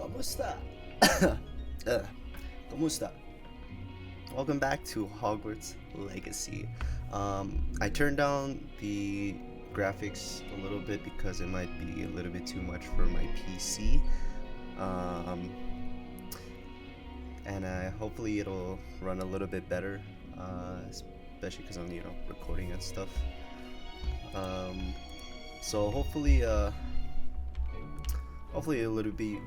¿Cómo está? ¿Cómo está? Welcome back to Hogwarts Legacy. I turned down the graphics a little bit because it might be a little bit too much for my PC. Um, and hopefully it'll run a little bit better, especially because I'm recording and stuff. So hopefully it'll be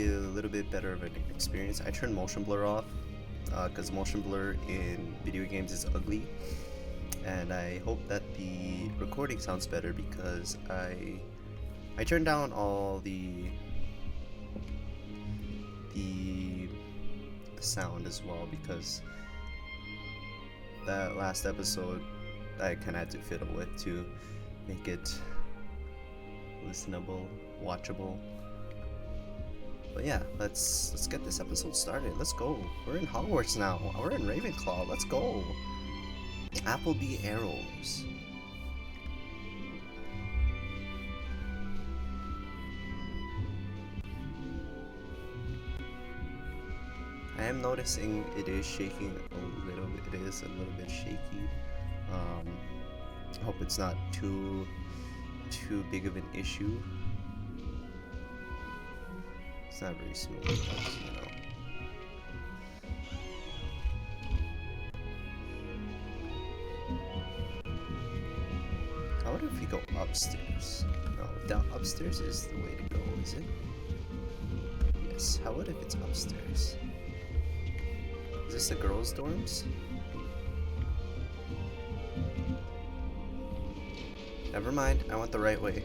a little bit better of an experience. I turned motion blur off because motion blur in video games is ugly, and I hope that the recording sounds better because I turned down all the sound as well, because that last episode I kind of had to fiddle with to make it listenable, watchable. But yeah, let's get this episode started. Let's go. We're in Hogwarts now. We're in Ravenclaw. Let's go. Appleby arrows. I am noticing it is shaking a little bit. It is a little bit shaky. I hope it's not too big of an issue. It's not very smooth, but I wonder if we go upstairs. No, down upstairs is the way to go, is it? Yes, how about if it's upstairs? Is this the girls' dorms? Never mind, I went the right way.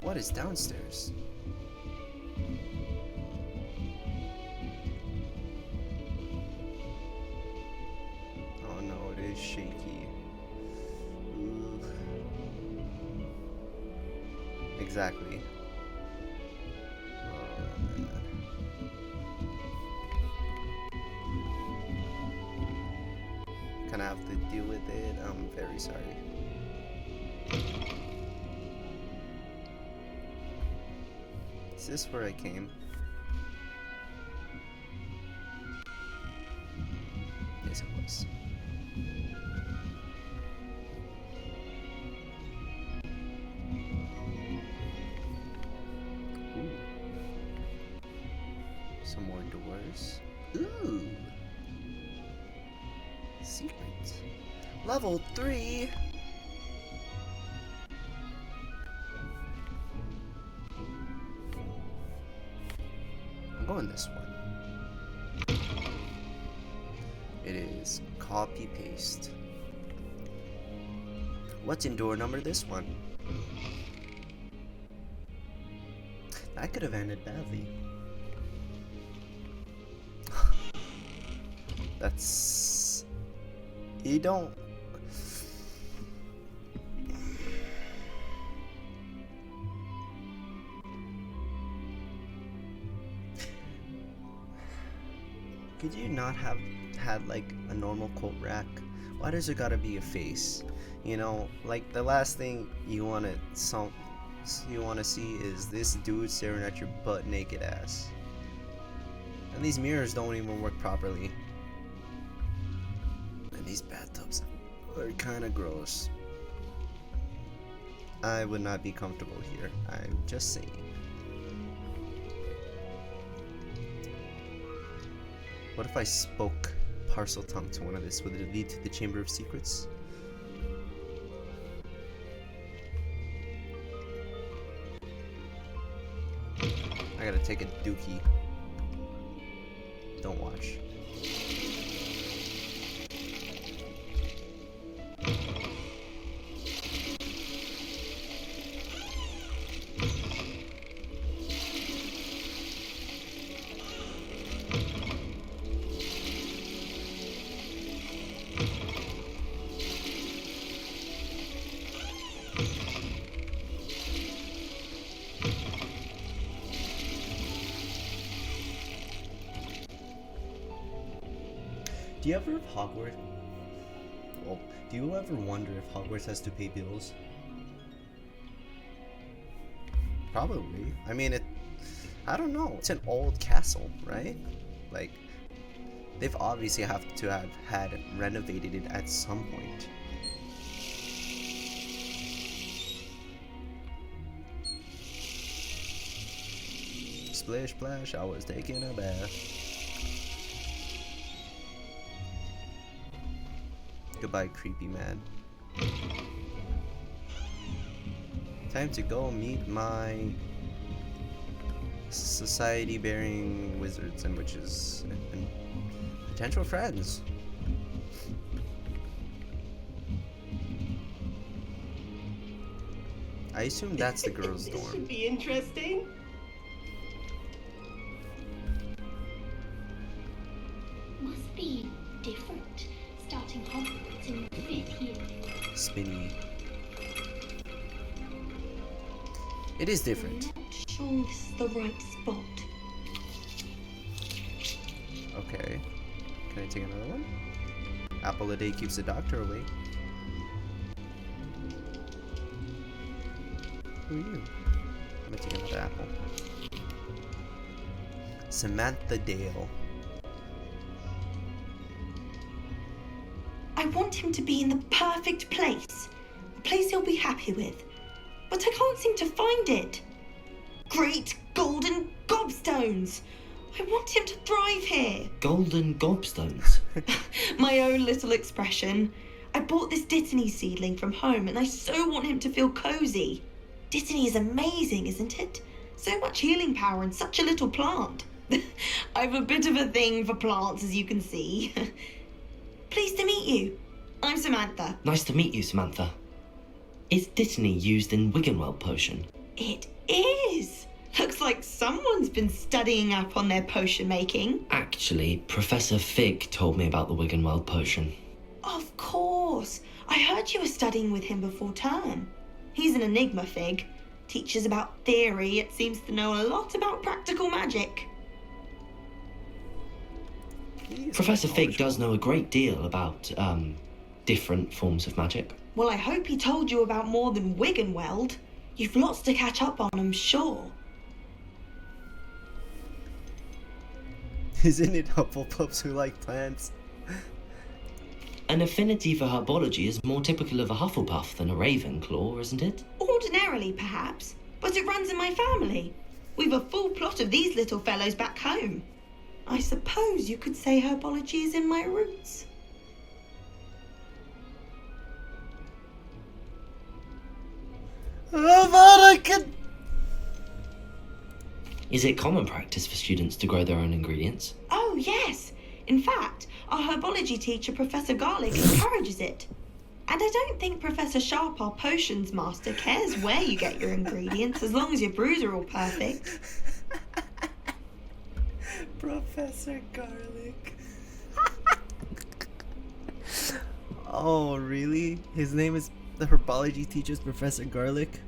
What is downstairs? Oh no, it is shaky. Ooh. Exactly. Oh man. Gonna have to deal with it. I'm very sorry. Is this where I came? Yes, it was. Ooh. Some more doors. Ooh. Secret. Level 3. I'm going this one. It is copy paste. What's in door number this one? That could have ended badly. That's... You don't... Could you not have had like a normal coat rack? Why does there gotta be a face? You know, like the last thing you wanna see is this dude staring at your butt naked ass. And these mirrors don't even work properly. And these bathtubs are kinda gross. I would not be comfortable here. I'm just saying. What if I spoke parcel tongue to one of this? Would it lead to the Chamber of Secrets? I gotta take a dookie. Don't watch. Do you ever have Hogwarts? Well, do you ever wonder if Hogwarts has to pay bills? Probably. I mean, I don't know. It's an old castle, right? Like, they've obviously have to have had renovated it at some point. Splish splash, I was taking a bath. Goodbye, creepy man. Time to go meet my society-bearing wizards and witches and potential friends. I assume that's the girls' dorm. This should be interesting. Must be different, starting Hogwarts in the 5th year. Spinny. It is different. I'm not sure this is the right spot. Okay. Can I take another one? Apple a day keeps the doctor away. Who are you? I'm gonna take another apple. Samantha Dale. I want him to be in the perfect place. A place he'll be happy with. But I can't seem to find it. Great golden gobstones! I want him to thrive here. Golden gobstones? My own little expression. I bought this Dittany seedling from home and I so want him to feel cozy. Dittany is amazing, isn't it? So much healing power in such a little plant. I've a bit of a thing for plants, as you can see. Pleased to meet you. I'm Samantha. Nice to meet you, Samantha. Is Dittany used in Wiggenweld potion? It is. Looks like someone's been studying up on their potion making. Actually, Professor Fig told me about the Wiggenweld potion. Of course. I heard you were studying with him before term. He's an enigma, Fig. Teaches about theory, yet seems to know a lot about practical magic. Professor Fig does know a great deal about, different forms of magic. Well, I hope he told you about more than Wiggenweld. You've lots to catch up on, I'm sure. Isn't it Hufflepuffs who like plants? An affinity for herbology is more typical of a Hufflepuff than a Ravenclaw, isn't it? Ordinarily, perhaps, but it runs in my family. We've a full plot of these little fellows back home. I suppose you could say herbology is in my roots. Is it common practice for students to grow their own ingredients? Oh, yes. In fact, our herbology teacher, Professor Garlick, encourages it. And I don't think Professor Sharp, our potions master, cares where you get your ingredients, as long as your brews are all perfect. Professor Garlic. Oh, really? His name is the herbology teacher's Professor Garlic?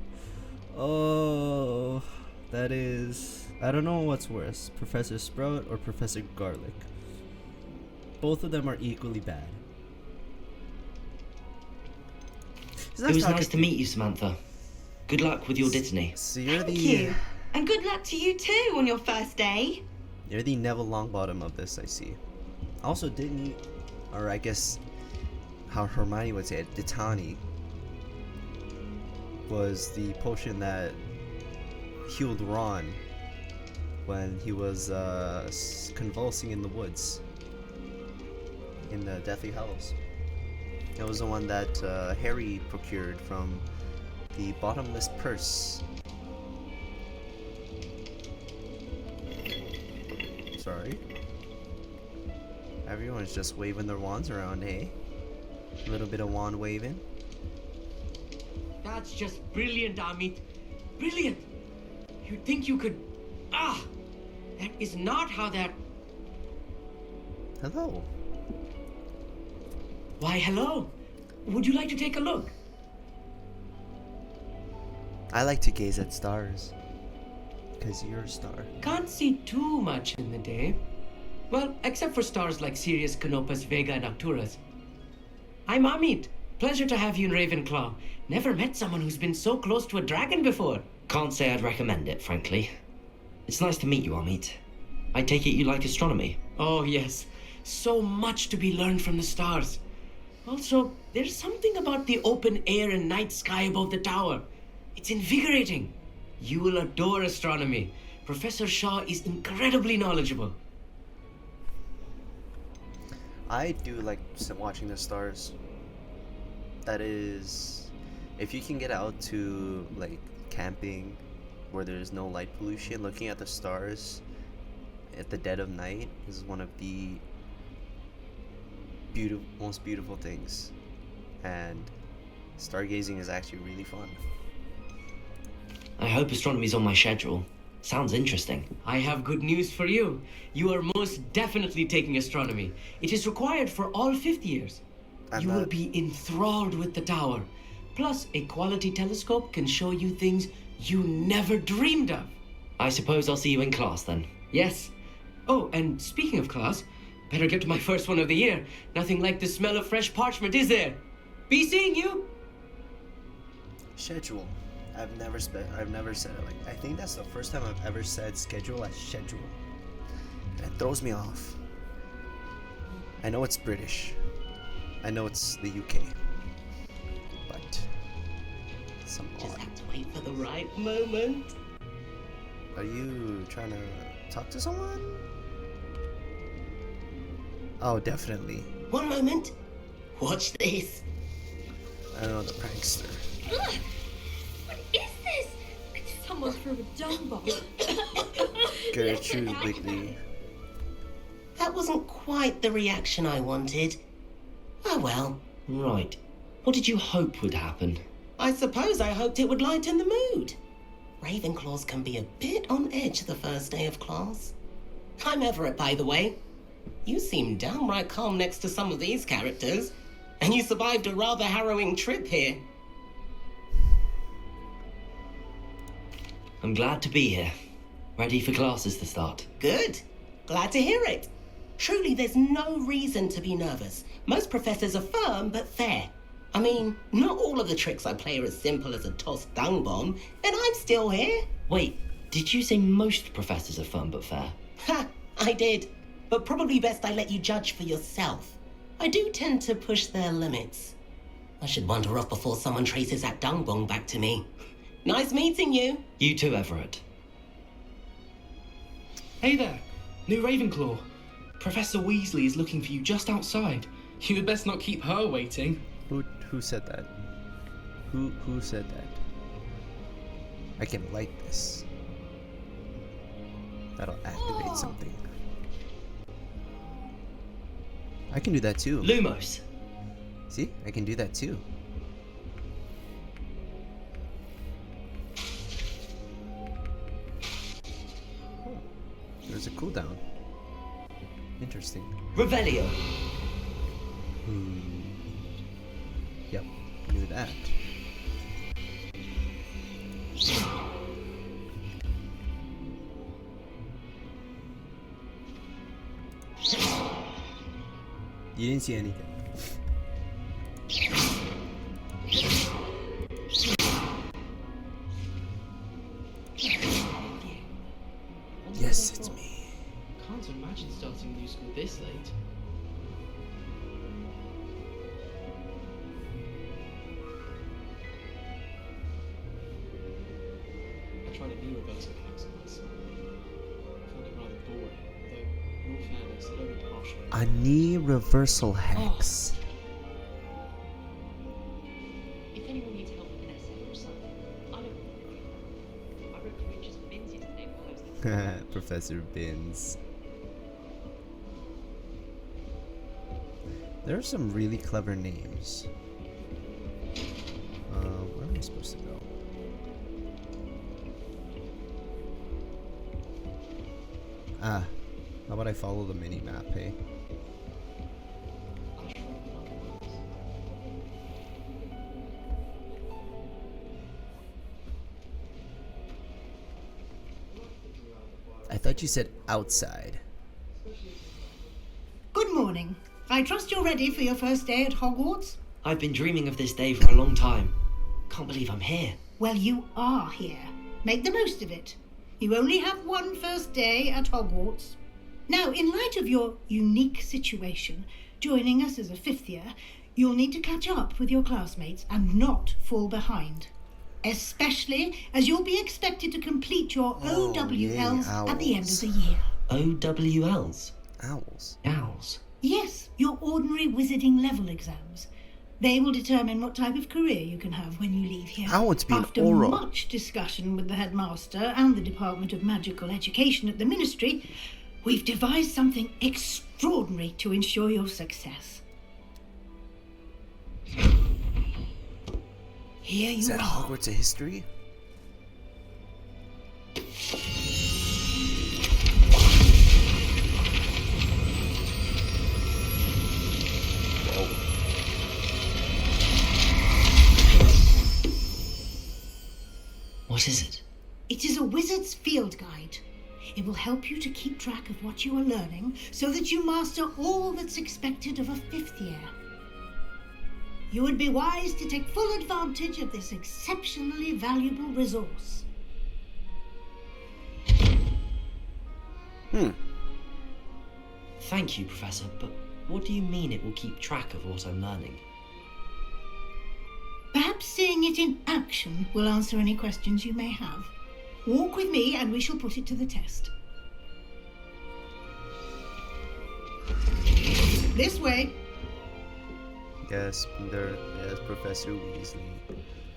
Oh, that is... I don't know what's worse, Professor Sprout or Professor Garlic. Both of them are equally bad. It was nice to meet you, Samantha. Good luck with your Dittany. So you're Thank you. And good luck to you too on your first day. You're the Neville Longbottom of this, I see. Also, didn't you... Or I guess... How Hermione would say it, Dittany was the potion that healed Ron when he was convulsing in the woods in the Deathly Hallows. It was the one that Harry procured from the bottomless purse. Sorry. Everyone's just waving their wands around, hey? A little bit of wand waving. That's just brilliant, Amit. Brilliant. You'd think you could... Ah! That is not how that... Hello. Why, hello. Would you like to take a look? I like to gaze at stars. Because you're a star. Can't see too much in the day. Well, except for stars like Sirius, Canopus, Vega, and Arcturus. I'm Amit. Pleasure to have you in Ravenclaw. Never met someone who's been so close to a dragon before. Can't say I'd recommend it, frankly. It's nice to meet you, Amit. I take it you like astronomy. Oh, yes. So much to be learned from the stars. Also, there's something about the open air and night sky above the tower. It's invigorating. You will adore astronomy. Professor Shaw is incredibly knowledgeable. I do like watching the stars. That is, if you can get out to like camping where there's no light pollution, looking at the stars at the dead of night is one of the most beautiful things. And stargazing is actually really fun. I hope astronomy's on my schedule. Sounds interesting. I have good news for you. You are most definitely taking astronomy. It is required for all fifth years. You will be enthralled with the tower. Plus, a quality telescope can show you things you never dreamed of. I suppose I'll see you in class then. Yes. Oh, and speaking of class, better get to my first one of the year. Nothing like the smell of fresh parchment, is there? Be seeing you. Schedule. I've never said it like. I think that's the first time I've ever said schedule as schedule. And it throws me off. I know it's British. I know it's the UK. But some Just odd. have to wait for the right moment. Are you trying to talk to someone? Oh, definitely. One moment. Watch this. I don't know, the prankster. Ugh! What is this? Someone threw a dung bomb. Gertrude Wigley. That wasn't quite the reaction I wanted. Oh well. Right. What did you hope would happen? I suppose I hoped it would lighten the mood. Ravenclaws can be a bit on edge the first day of class. I'm Everett, by the way. You seem downright calm next to some of these characters, and you survived a rather harrowing trip here. I'm glad to be here. Ready for classes to start. Good. Glad to hear it. Truly, there's no reason to be nervous. Most professors are firm but fair. I mean, not all of the tricks I play are as simple as a tossed dung bomb, and I'm still here. Wait, did you say most professors are firm but fair? Ha, I did. But probably best I let you judge for yourself. I do tend to push their limits. I should wander off before someone traces that dung bomb back to me. Nice meeting you. You too, Everett. Hey there, new Ravenclaw. Professor Weasley is looking for you just outside. You had best not keep her waiting. Who said that? Who said that? I can light this. That'll activate something. I can do that too. Lumos. See? I can do that too. Oh, there's a cooldown. Interesting. Revelio. Yep, knew that. You didn't see anything. Yes, it's me. Can't imagine starting new school this late. I tried a new reversal hex once. I found it rather boring, though, in all fairness, it only partially. A knee reversal hex. If anyone needs help with an essay or something, I recommend just Binsy's name close. Professor Binns. There are some really clever names. Where am I supposed to go? Ah, how about I follow the mini map, hey? I thought you said outside. Good morning. I trust you're ready for your first day at Hogwarts. I've been dreaming of this day for a long time. Can't believe I'm here. Well, you are here. Make the most of it. You only have one first day at Hogwarts. Now, in light of your unique situation, joining us as a fifth year, you'll need to catch up with your classmates and not fall behind. Especially as you'll be expected to complete your Oh, OWLs yay, at the end of owls. the year. OWLs? Owls. Owls. Yes, your ordinary wizarding level exams. They will determine what type of career you can have when you leave here. I want to be an After aura. much discussion with the headmaster and the Department of Magical Education at the Ministry, we've devised something extraordinary to ensure your success. Here Is you that are. Hogwarts a history? Whoa. What is it? It is a wizard's field guide. It will help you to keep track of what you are learning so that you master all that's expected of a fifth year. You would be wise to take full advantage of this exceptionally valuable resource. Thank you, Professor, but what do you mean it will keep track of what I'm learning? Perhaps seeing it in action will answer any questions you may have. Walk with me and we shall put it to the test. This way. Yes, yes, Professor Weasley.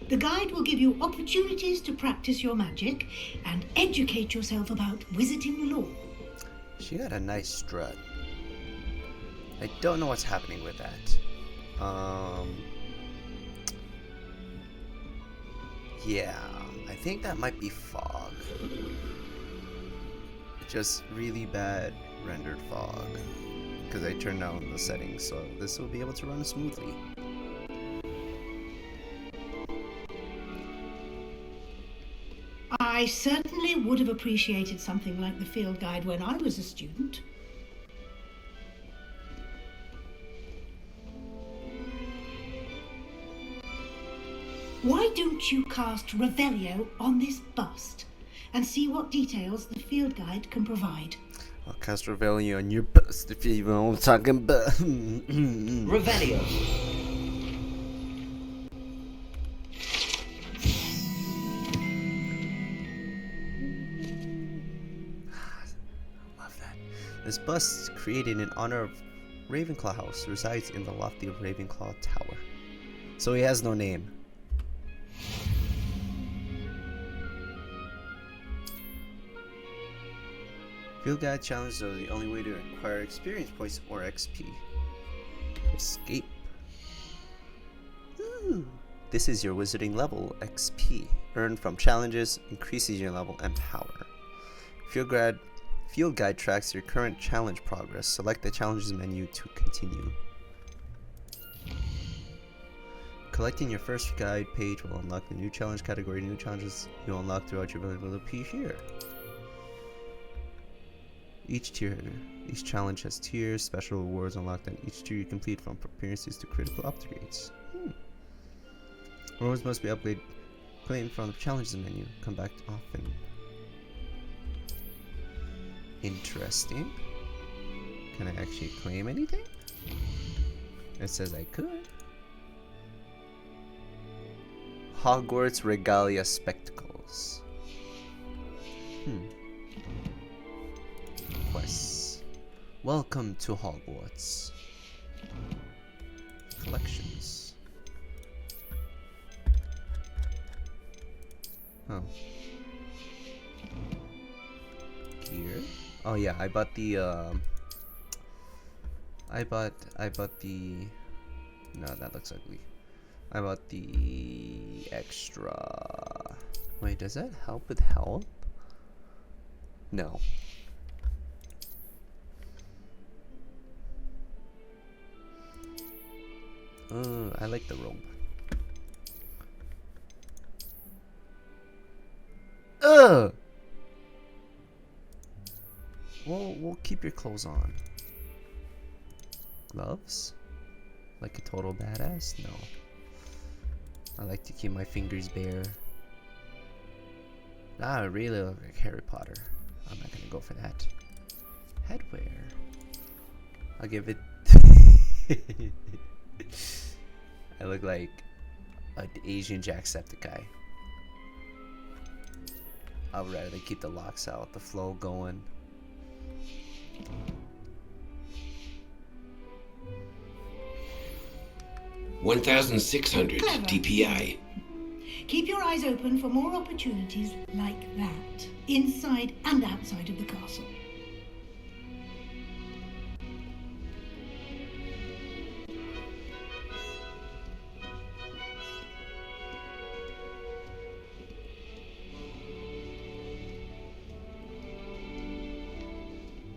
The guide will give you opportunities to practice your magic and educate yourself about wizarding lore. She got a nice strut. I don't know what's happening with that. Yeah, I think that might be fog. Just really bad rendered fog. Because I turned down the settings, so this will be able to run smoothly. I certainly would have appreciated something like the field guide when I was a student. Why don't you cast Revelio on this bust and see what details the field guide can provide? I'll cast Revelio on your bust if you know what I'm talking about. Revelio. Love that. This bust, created in honor of Ravenclaw House, resides in the lofty Ravenclaw Tower. So he has no name. Field guide challenges are the only way to acquire experience points or XP. Escape. Ooh. This is your wizarding level XP, earned from challenges, increases your level and power. Field guide tracks your current challenge progress. Select the challenges menu to continue. Collecting your first guide page will unlock the new challenge category. New challenges you'll unlock throughout your ability will appear here. Each challenge has tiers. Special rewards unlocked on each tier you complete, from appearances to critical upgrades. Rewards must be claimed from the challenges menu. Come back often. Interesting. Can I actually claim anything? It says I could. Hogwarts Regalia Spectacles. Quests. Welcome to Hogwarts. Collections. Oh. Gear. Oh yeah, I bought the no, that looks ugly. I bought the extra. Wait, does that help with health? No. I like the robe. Ugh! We'll keep your clothes on. Gloves? like a total badass? No. I like to keep my fingers bare. I really look like Harry Potter. I'm not gonna go for that. Headwear. I'll give it. I look like an Asian Jacksepticeye. I'd rather keep the locks out, the flow going. $1,600 Clever. DPI. Keep your eyes open for more opportunities like that, inside and outside of the castle.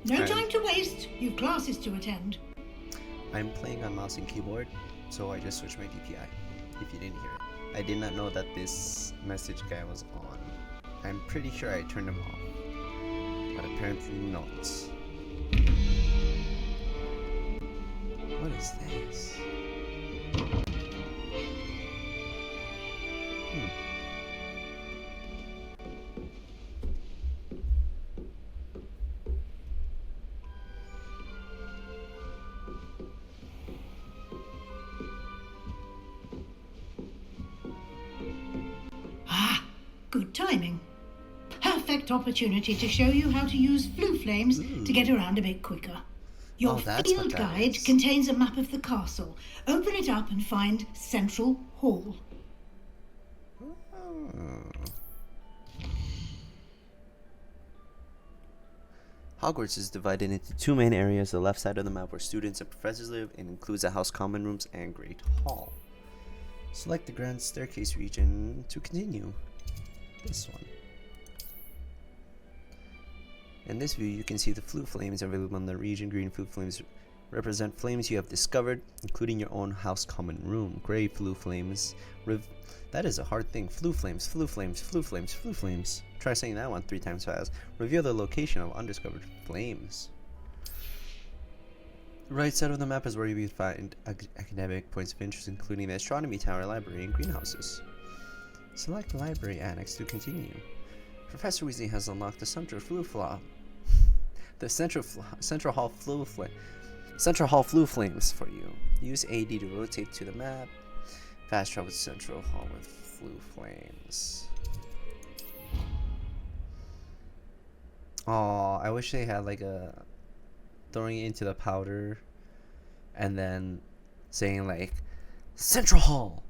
No Right. time to waste. You've classes to attend. I'm playing on mouse and keyboard, so I just switched my DPI, if you didn't hear it. I did not know that this message guy was on. I'm pretty sure I turned him off, but apparently not. What is this? Ah, good timing. Perfect opportunity to show you how to use flue flames to get around a bit quicker. Your Oh, that's what field that guide is. contains a map of the castle. Open it up and find Central Hall. Hogwarts is divided into two main areas. The left side of the map where students and professors live and includes the House Common Rooms and Great Hall. Select the Grand Staircase region to continue. This one. In this view, you can see the flue flames available in the region. Green flue flames represent flames you have discovered, including your own House Common Room. Gray flue flames. That is a hard thing. Flue flames, flue flames, flue flames, flue flames. Try saying that one 3 times fast. Reveal the location of undiscovered flames. The right side of the map is where you will find academic points of interest, including the Astronomy Tower, Library, and Greenhouses. Select Library Annex to continue. Professor Weasley has unlocked the Central Flue Flaw. The Central Hall Flue Flames for you. Use AD to rotate to the map. Fast travel to Central Hall with Flue Flames. Oh, I wish they had like a throwing it into the powder and then saying like Central Hall.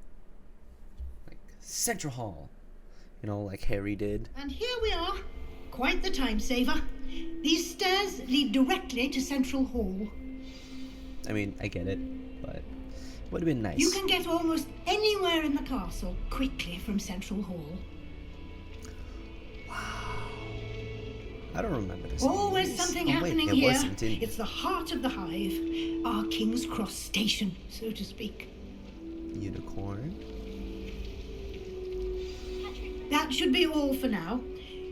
Like Central Hall. You know, like Harry did. And here we are. Quite the time saver. These stairs lead directly to Central Hall. I mean, I get it, but would have been nice. You can get almost anywhere in the castle quickly from Central Hall. I don't remember this. Always Yes. something Oh, wait, happening it here. wasn't in- It's the heart of the hive, our King's Cross station, so to speak. Unicorn. That should be all for now.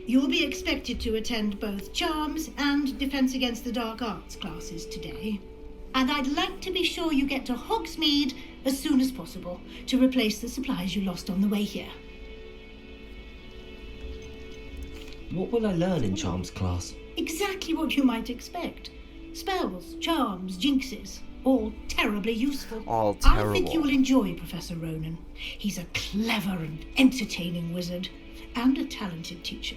You'll be expected to attend both Charms and Defense Against the Dark Arts classes today. And I'd like to be sure you get to Hogsmeade as soon as possible to replace the supplies you lost on the way here. What will I learn in Charms class? Exactly what you might expect. Spells, charms, jinxes, all terribly useful. All I terrible. think you'll enjoy Professor Ronan. He's a clever and entertaining wizard, and a talented teacher.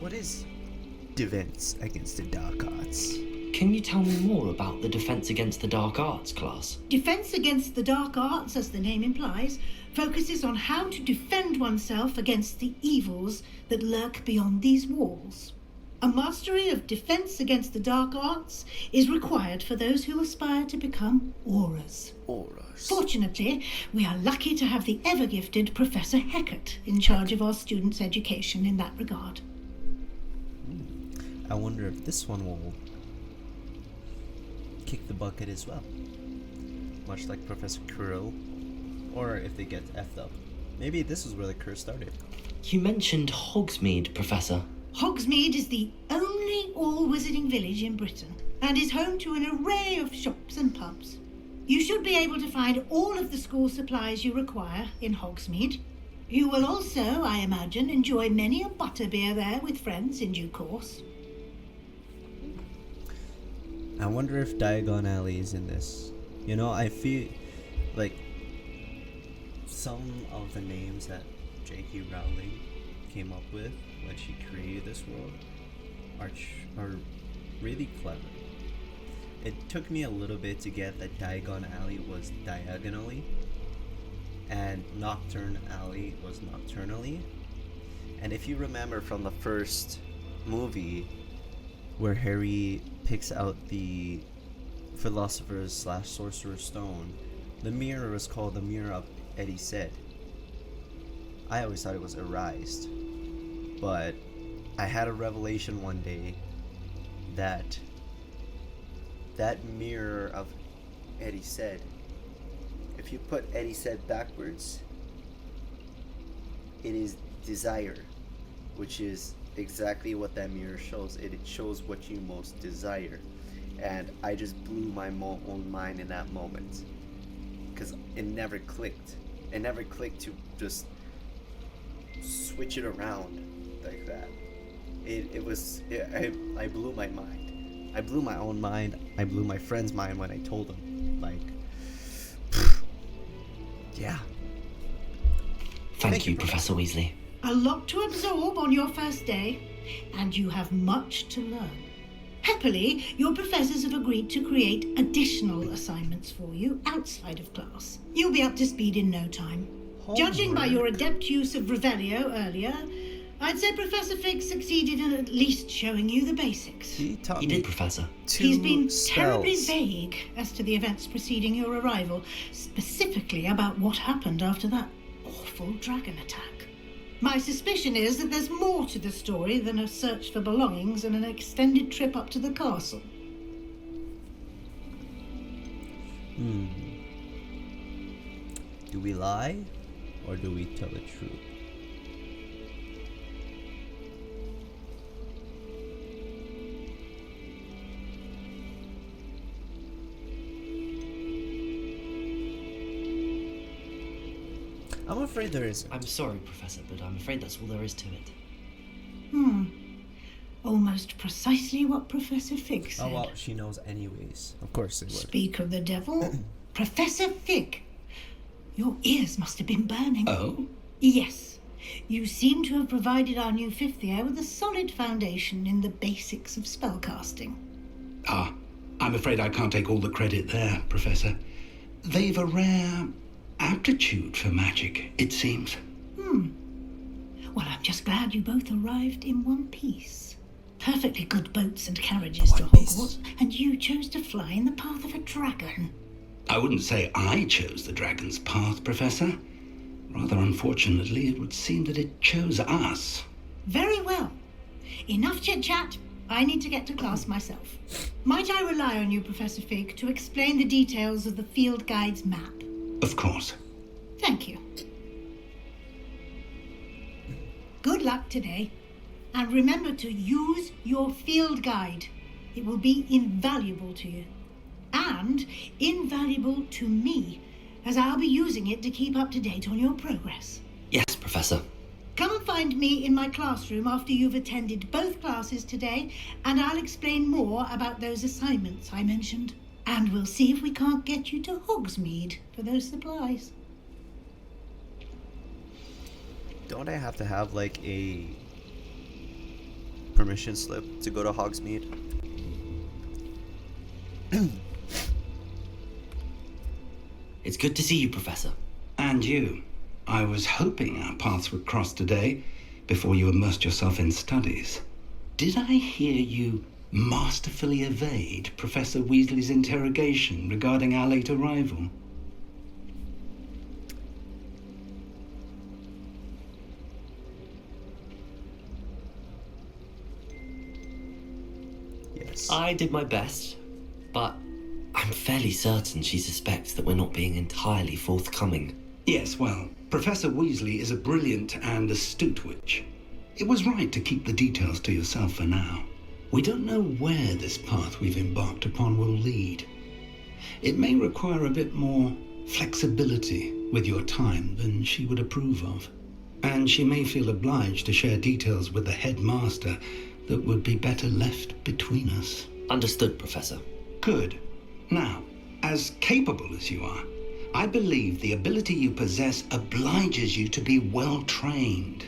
What is Defense Against the Dark Arts? Can you tell me more about the Defense Against the Dark Arts class? Defense Against the Dark Arts, as the name implies, focuses on how to defend oneself against the evils that lurk beyond these walls. A mastery of Defense Against the Dark Arts is required for those who aspire to become Aurors. Auras. Fortunately, we are lucky to have the ever-gifted Professor Heckert in charge of our students' education in that regard. I wonder if this one will kick the bucket as well. Much like Professor Quirrell. Or if they get effed up. Maybe this is where the curse started. You mentioned Hogsmeade, Professor. Hogsmeade is the only all-wizarding village in Britain, and is home to an array of shops and pubs. You should be able to find all of the school supplies you require in Hogsmeade. You will also, I imagine, enjoy many a butterbeer there with friends in due course. I wonder if Diagon Alley is in this. You know, I feel like some of the names that J.K. Rowling came up with when she created this world are really clever. It took me a little bit to get that Diagon Alley was diagonally and Nocturne Alley was nocturnally. And if you remember from the first movie where Harry picks out the Philosopher's / Sorcerer's Stone, the mirror was called the Mirror of Eddie Said. I always thought it was erased, but I had a revelation one day that Mirror of Eddie Said, if you put Eddie Said backwards, it is desire, which is exactly what that mirror shows. It shows what you most desire. And I just blew my own mind in that moment, because it never clicked. It never clicked to just switch it around like that. I blew my mind. I blew my own mind. I blew my friend's mind when I told him. Like, yeah. Thank you, Professor Weasley. A lot to absorb on your first day, and you have much to learn. Happily, your professors have agreed to create additional assignments for you outside of class. You'll be up to speed in no time. Judging by your adept use of Revelio earlier, I'd say Professor Fig succeeded in at least showing you the basics. He taught He me did, Professor. He's been terribly spells. vague as to the events preceding your arrival, specifically about what happened after that awful dragon attack. My suspicion is that there's more to the story than a search for belongings and an extended trip up to the castle. Do we lie, or do we tell the truth? I'm afraid there isn't. I'm sorry, Professor, but I'm afraid that's all there is to it. Almost precisely what Professor Fig said. Oh well, she knows anyways. Of course it would. Speak of the devil. Professor Fig, your ears must have been burning. Oh? Yes. You seem to have provided our new fifth year with a solid foundation in the basics of spellcasting. Ah, I'm afraid I can't take all the credit there, Professor. They've a rare aptitude for magic, it seems. Well, I'm just glad you both arrived in one piece. Perfectly good boats and carriages to Hogwarts, and you chose to fly in the path of a dragon. I wouldn't say I chose the dragon's path, Professor. Rather unfortunately, it would seem that it chose us. Very well. Enough chit-chat. I need to get to class myself. Might I rely on you, Professor Fig, to explain the details of the field guide's map? Of course. Thank you. Good luck today. And remember to use your field guide. It will be invaluable to you. And invaluable to me, as I'll be using it to keep up to date on your progress. Yes, Professor. Come and find me in my classroom after you've attended both classes today, and I'll explain more about those assignments I mentioned. And we'll see if we can't get you to Hogsmeade for those supplies. Don't I have to have like a permission slip to go to Hogsmeade? It's good to see you, Professor. And you. I was hoping our paths would cross today, before you immersed yourself in studies. Did I hear you masterfully evade Professor Weasley's interrogation regarding our late arrival? Yes. I did my best, but I'm fairly certain she suspects that we're not being entirely forthcoming. Yes, well, Professor Weasley is a brilliant and astute witch. It was right to keep the details to yourself for now. We don't know where this path we've embarked upon will lead. It may require a bit more flexibility with your time than she would approve of. And she may feel obliged to share details with the headmaster that would be better left between us. Understood, Professor. Good. Now, as capable as you are, I believe the ability you possess obliges you to be well trained.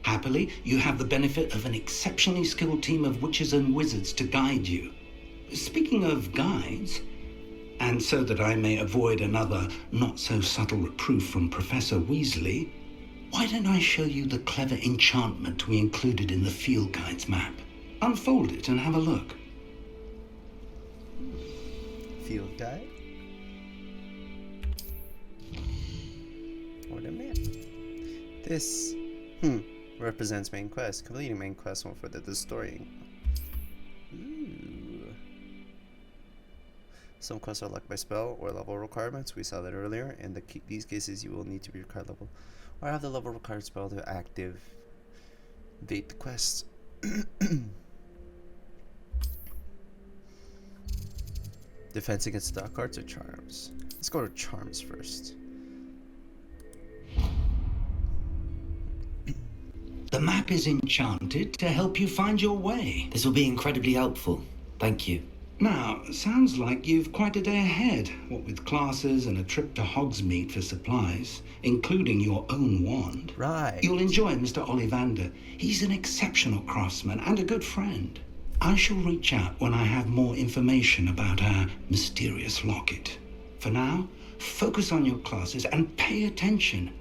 Happily, you have the benefit of an exceptionally skilled team of witches and wizards to guide you. Speaking of guides, and so that I may avoid another not-so-subtle reproof from Professor Weasley, why don't I show you the clever enchantment we included in the field guide's map? Unfold it and have a look. Field guide? Or the map? This, represents main quest. Completing main quest won't further the story. Ooh. Some quests are locked by spell or level requirements. We saw that earlier. In these cases, you will need to be required level or have the level required spell to activate the quest. Defense against dark arts or charms? Let's go to charms first. The map is enchanted to help you find your way. This will be incredibly helpful. Thank you. Now, sounds like you've quite a day ahead, what with classes and a trip to Hogsmeade for supplies, including your own wand. Right. You'll enjoy Mr. Ollivander. He's an exceptional craftsman and a good friend. I shall reach out when I have more information about our mysterious locket. For now, focus on your classes and pay attention.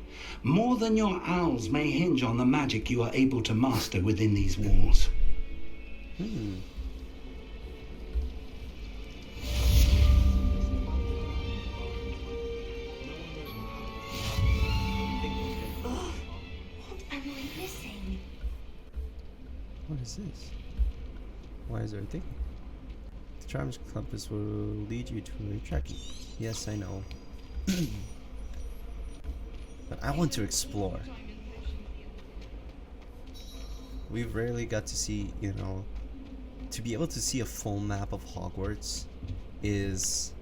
More than your owls may hinge on the magic you are able to master within these walls. What am I missing? What is this? Why is there a thing? The charms compass will lead you to a tracking. Yes, I know. But I want to explore. We've rarely got to see, to be able to see a full map of Hogwarts is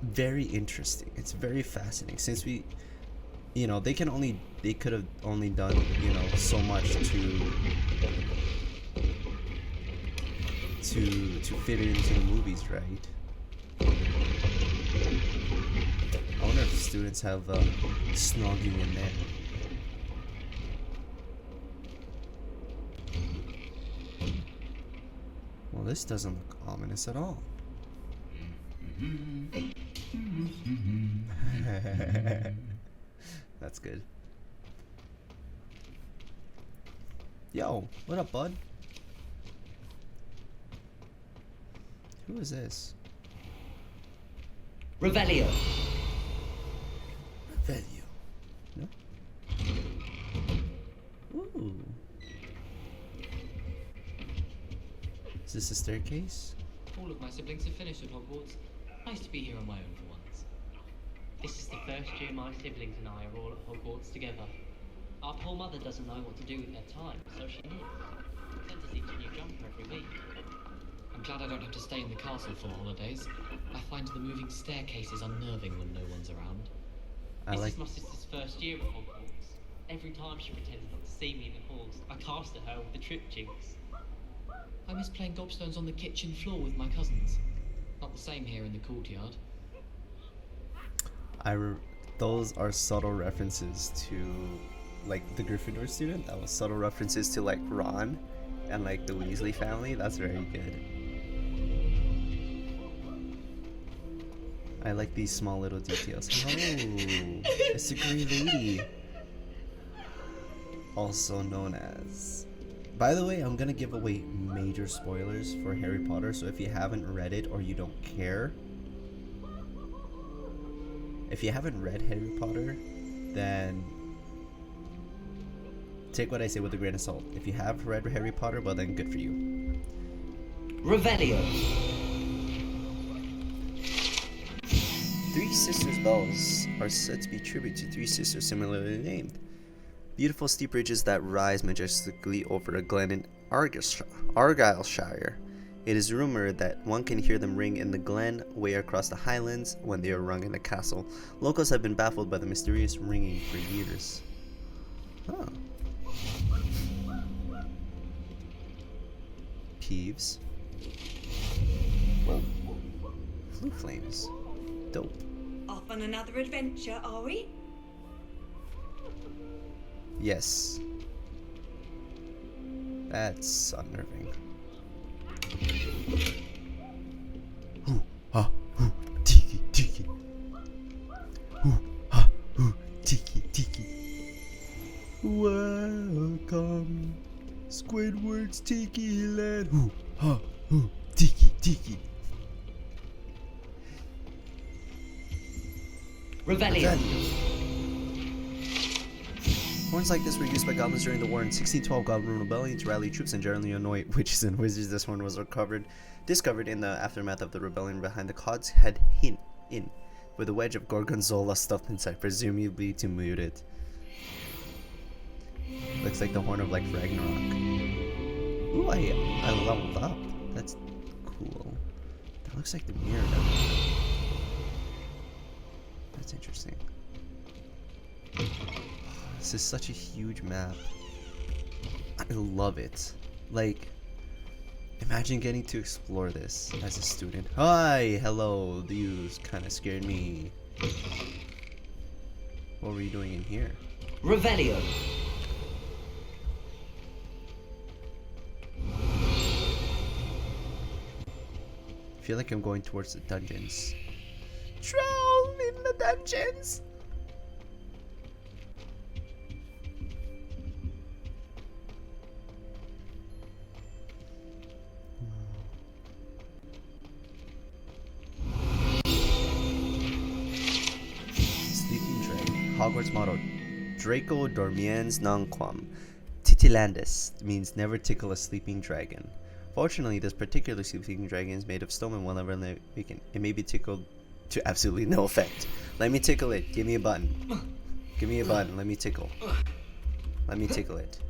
very interesting. It's very fascinating since we, they could have only done, so much to fit it into the movies, right? I wonder if students have snogging in there. Well, this doesn't look ominous at all. That's good. Yo, what up, bud? Who is this? Revelio. Revelio. No? Ooh. Is this a staircase? All of my siblings have finished at Hogwarts. Nice to be here on my own for once. This is the first year my siblings and I are all at Hogwarts together. Our poor mother doesn't know what to do with her time, so she sends us each a new jumper every week. I'm glad I don't have to stay in the castle for holidays. I find the moving staircases unnerving when no one's around. This is my sister's first year at Hogwarts. Every time she pretends not to see me in the halls, I cast at her with the trip jinx. I miss playing gobstones on the kitchen floor with my cousins. Not the same here in the courtyard. Those are subtle references to, like, the Gryffindor student. That was subtle references to, like, Ron and, like, the Weasley family. That's very good. I like these small little details. Oh, it's the Grey Lady. Also known as... By the way, I'm gonna give away major spoilers for Harry Potter, so if you haven't read it or you don't care... If you haven't read Harry Potter, then... take what I say with a grain of salt. If you have read Harry Potter, well then good for you. Revelio. Three Sisters bells are said to be tribute to three sisters similarly named. Beautiful steep ridges that rise majestically over a glen Argyllshire. It is rumored that one can hear them ring in the glen way across the highlands when they are rung in the castle. Locals have been baffled by the mysterious ringing for years. Huh. Peeves. Whoa. Flue flames. Dope. Off on another adventure, are we? Yes. That's unnerving. Ooh, ah, ooh, tiki, tiki. Ooh, ah, ooh, tiki, tiki. Welcome, Squidward's Tiki Land. Ooh, ah, ooh, tiki, tiki. Revelio. Horns like this were used by goblins during the war in 1612 Goblin Rebellion to rally troops and generally annoy witches and wizards. This horn was discovered in the aftermath of the rebellion behind the Cod's head in, with a wedge of gorgonzola stuffed inside, presumably to mute it. Looks like the horn of like Ragnarok. Ooh, I leveled up. That's cool. That looks like the mirror. That's interesting. This is such a huge map. I love it. Like, imagine getting to explore this as a student. Hi, hello. You kind of scared me. What were you doing in here? Revelio. I feel like I'm going towards the dungeons. Troll in the dungeons. Hogwarts motto, Draco dormiens nunquam. Titilandus means never tickle a sleeping dragon. Fortunately, this particular sleeping dragon is made of stone and will never weaken. It may be tickled to absolutely no effect. Let me tickle it. Give me a button. Give me a button. Let me tickle. Let me tickle it.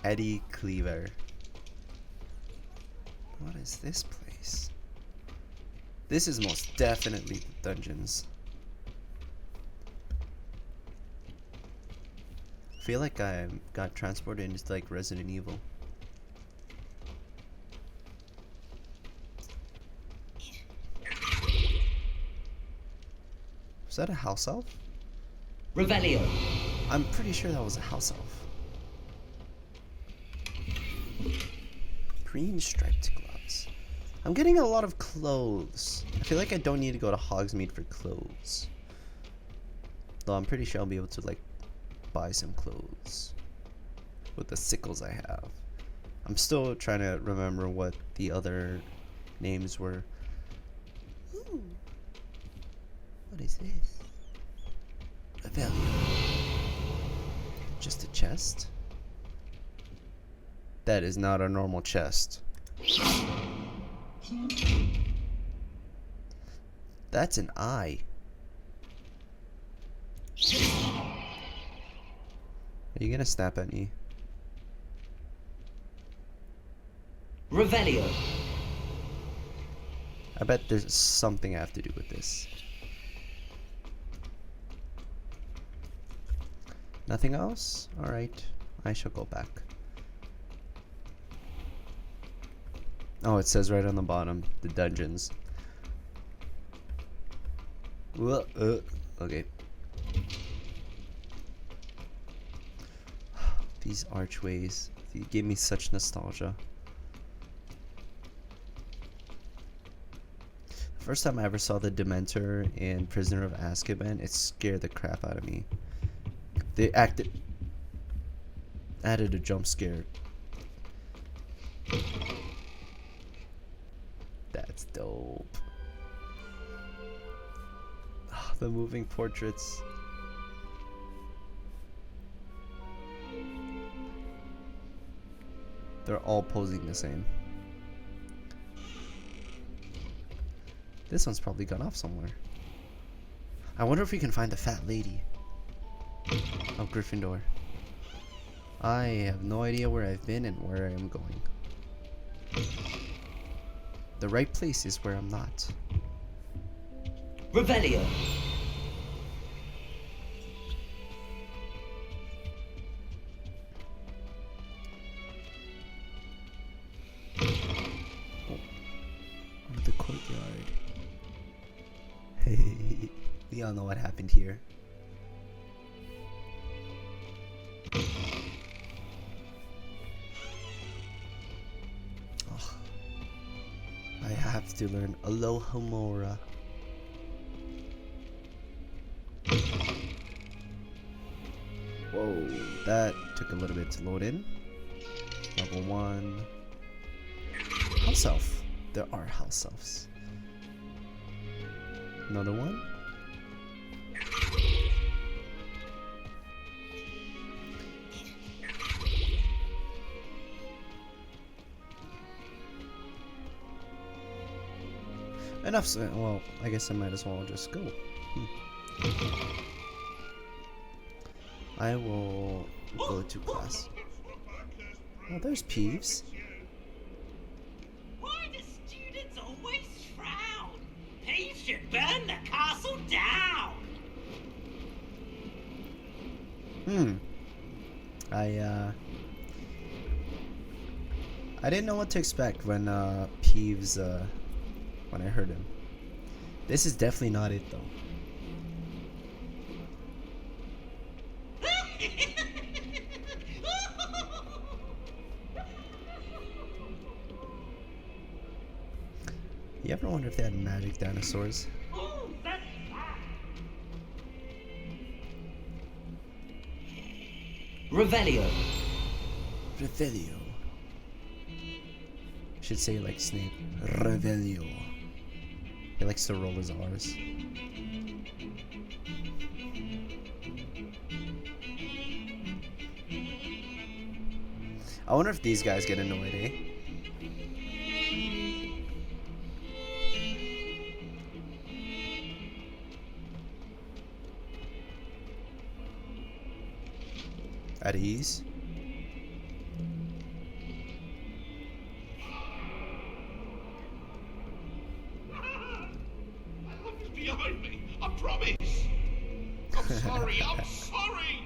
Eddie Cleaver. What is this place? This is most definitely the dungeons. I feel like I got transported into like Resident Evil. Was that a house elf? Revelio. I'm pretty sure that was a house elf. Green striped gloves. I'm getting a lot of clothes. I feel like I don't need to go to Hogsmeade for clothes. Though I'm pretty sure I'll be able to like buy some clothes with the sickles I have. I'm still trying to remember what the other names were. Ooh. What is this? A value. Just a chest? That is not a normal chest. That's an eye. Are you gonna snap at me? Revelio. I bet there's something I have to do with this. Nothing else? Alright. I shall go back. Oh, it says right on the bottom, the dungeons. Okay. These archways, they give me such nostalgia. The first time I ever saw the Dementor in Prisoner of Azkaban, it scared the crap out of me. They added a jump scare. That's dope. Oh, the moving portraits. They're all posing the same. This one's probably gone off somewhere. I wonder if we can find the fat lady of Gryffindor. I have no idea where I've been and where I am going. The right place is where I'm not. Revelio. The courtyard. Hey, we all know what happened here. Oh, I have to learn Alohomora. Whoa, that took a little bit to load in. Level 1. House elf. There are house elves. Another one. Enough said. Well, I guess I might as well just go. I will go to class. Oh, there's Peeves. Why do students always frown? He should burn the castle down. I didn't know what to expect when Peeves when I heard him. This is definitely not it though. You ever wonder if they had magic dinosaurs? Revelio. Revelio. Should say like Snape. Revelio. He likes to roll his R's. I wonder if these guys get annoyed, eh? At ease. Behind me, I promise. I'm sorry, I'm sorry.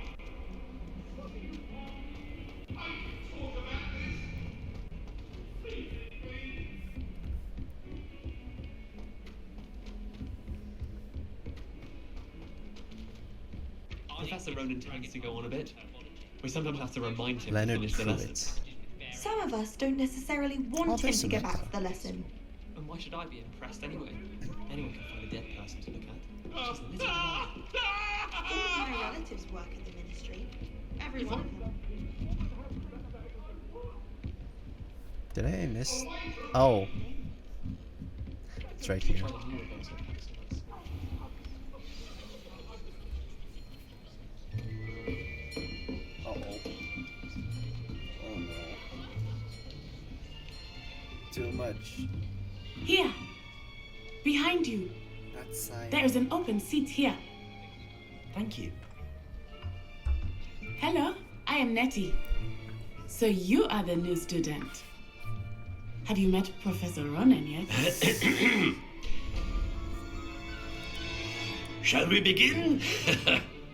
Professor Ronan tends to go on a bit. We sometimes have to remind him Leonard to finish the lesson. Pruitt. Some of us don't necessarily want him there's to get back Samantha. to the lesson. And why should I be impressed anyway? Anyone can find a dead person to look at. Just a little while. All of my relatives work at the ministry. Every one of them. Did I miss? Oh. It's right here. Uh-oh. Oh no. Too much. Here, behind you. That side. There's an open seat here. Thank you. Hello, I am Nettie. So you are the new student. Have you met Professor Ronan yet? Shall we begin?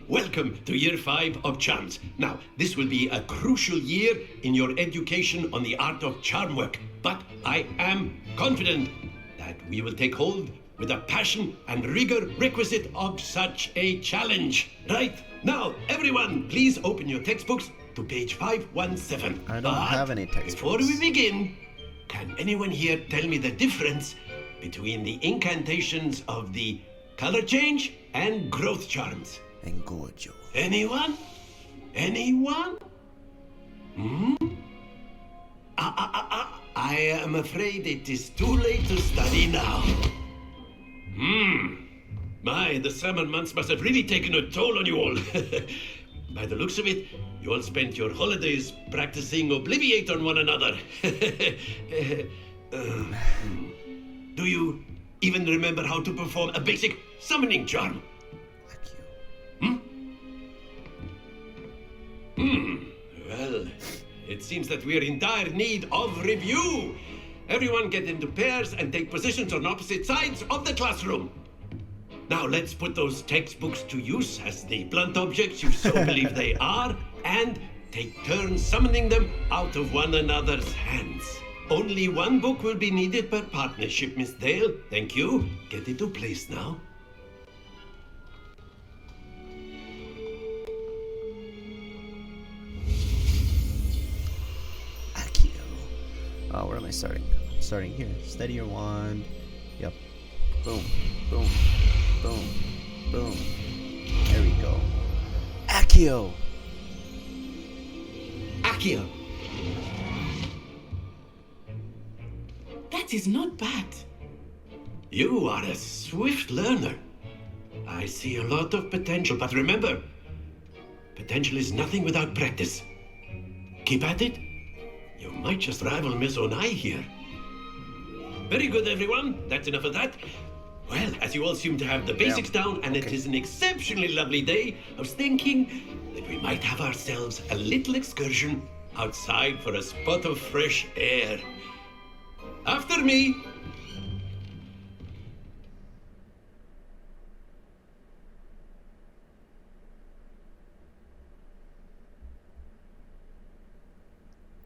Welcome to year 5 of charms. Now, this will be a crucial year in your education on the art of charm work, but I am confident that we will take hold with the passion and rigor requisite of such a challenge. Right? Now, everyone, please open your textbooks to page 517. I don't have any textbooks. Before we begin, can anyone here tell me the difference between the incantations of the color change and growth charms? Engorgio. Anyone? Anyone? Hmm? I am afraid it is too late to study now. My, the summer months must have really taken a toll on you all. By the looks of it, you all spent your holidays practicing Obliviate on one another. Do you even remember how to perform a basic summoning charm? Well, it seems that we're in dire need of review. Everyone get into pairs and take positions on opposite sides of the classroom. Now let's put those textbooks to use as the blunt objects you so believe they are, and take turns summoning them out of one another's hands. Only one book will be needed per partnership, Miss Dale. Thank you. Get into place now. Oh, where am I starting? Starting here. Steady your wand. Yep. Boom. Boom. Boom. Boom. There we go. Accio! Accio! That is not bad. You are a swift learner. I see a lot of potential, but remember, potential is nothing without practice. Keep at it. You might just rival Miss Onai here. Very good, everyone. That's enough of that. Well, as you all seem to have the basics down, and it is an exceptionally lovely day, I was thinking that we might have ourselves a little excursion outside for a spot of fresh air. After me.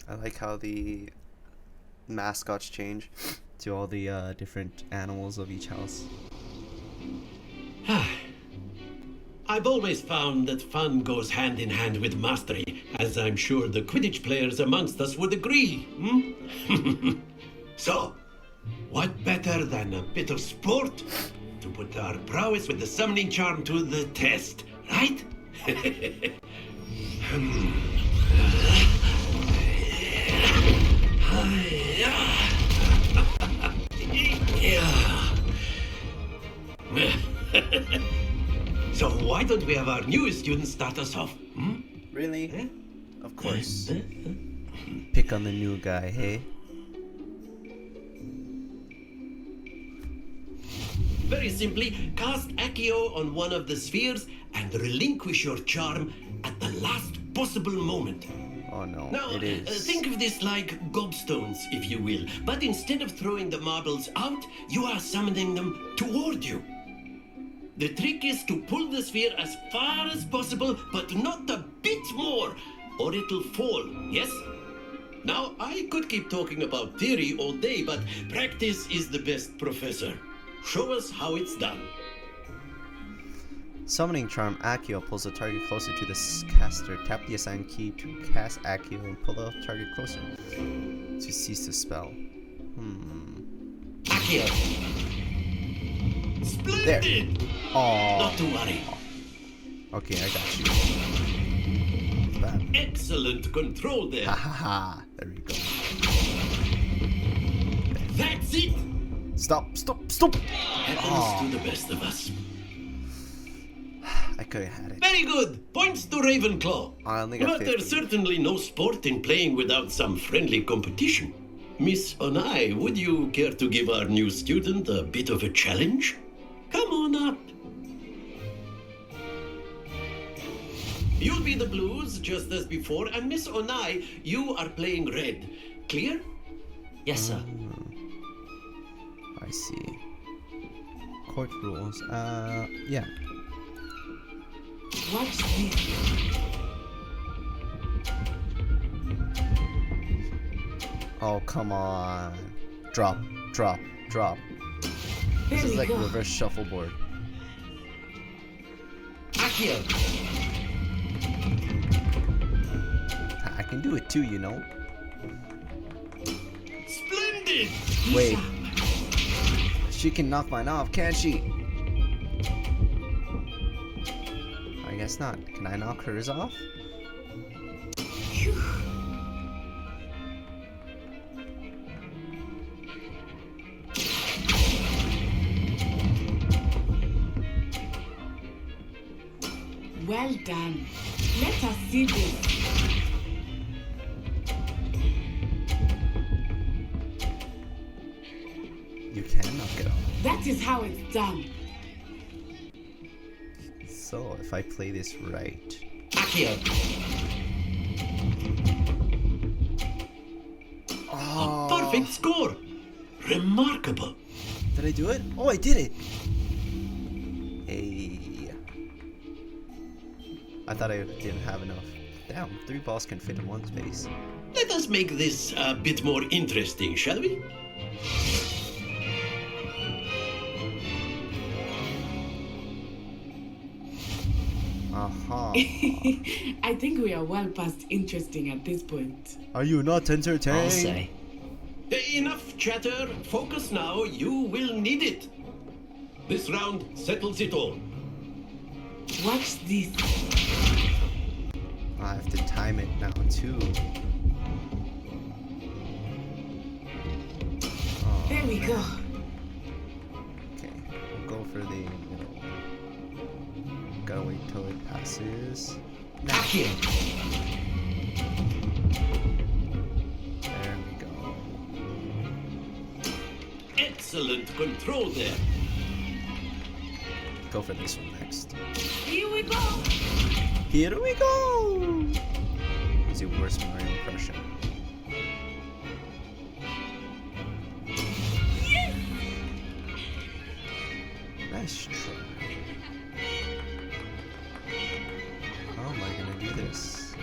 I like how the mascots change to all the different animals of each house. I've always found that fun goes hand in hand with mastery, as I'm sure the Quidditch players amongst us would agree. So, what better than a bit of sport to put our prowess with the summoning charm to the test, right? So why don't we have our newest student start us off? Really? Of course. Pick on the new guy, hey? Very simply, cast Accio on one of the spheres and relinquish your charm at the last possible moment. Oh no, Now, it is. think of this like gobstones, if you will. But instead of throwing the marbles out, you are summoning them toward you. The trick is to pull the sphere as far as possible, but not a bit more, or it'll fall, yes? Now, I could keep talking about theory all day, but practice is the best professor. Show us how it's done. Summoning Charm Accio pulls the target closer to the caster. Tap the assigned key to cast Accio and pull the target closer to cease the spell. Accio! There. Splendid! Oh. Not to worry. Okay, I got you. Bad. Excellent control there. Ha ha ha. There we go. That's it! Stop, stop, stop! Happens to the best of us. I could have had it. Very good. Points to Ravenclaw. I only got But 50. there's certainly no sport in playing without some friendly competition. Miss Onai, would you care to give our new student a bit of a challenge? Come on up. You'll be the blues, just as before, and Miss Onai, you are playing red. Clear? Yes, sir. I see. Court rules. Yeah. What's this? Oh, come on. Drop, drop, drop. There This is we like go. reverse shuffleboard. Accio! I can do it too, you know. Splendid! Wait. She can knock mine off, can't she? I guess not. Can I knock hers off? Well done. Let us see this. You can knock it off. That is how it's done. So, if I play this right... Accio. Oh, A perfect score. Remarkable. did I do it? Oh, I did it! Hey. I thought I didn't have enough. Damn, 3 balls can fit in one space. Let us make this a bit more interesting, shall we? Aha. I think we are well past interesting at this point. Are you not entertained? I'll say. Enough chatter. Focus now. You will need it. This round settles it all. Watch this. I have to time it now too. Oh, There we go. okay, we'll go for the middle. Gotta wait till it passes. Accio. There we go. Excellent control there. Go for this one next. Here we go. Here we go! What's your worst Mario impression? Nice try. How am I gonna do this?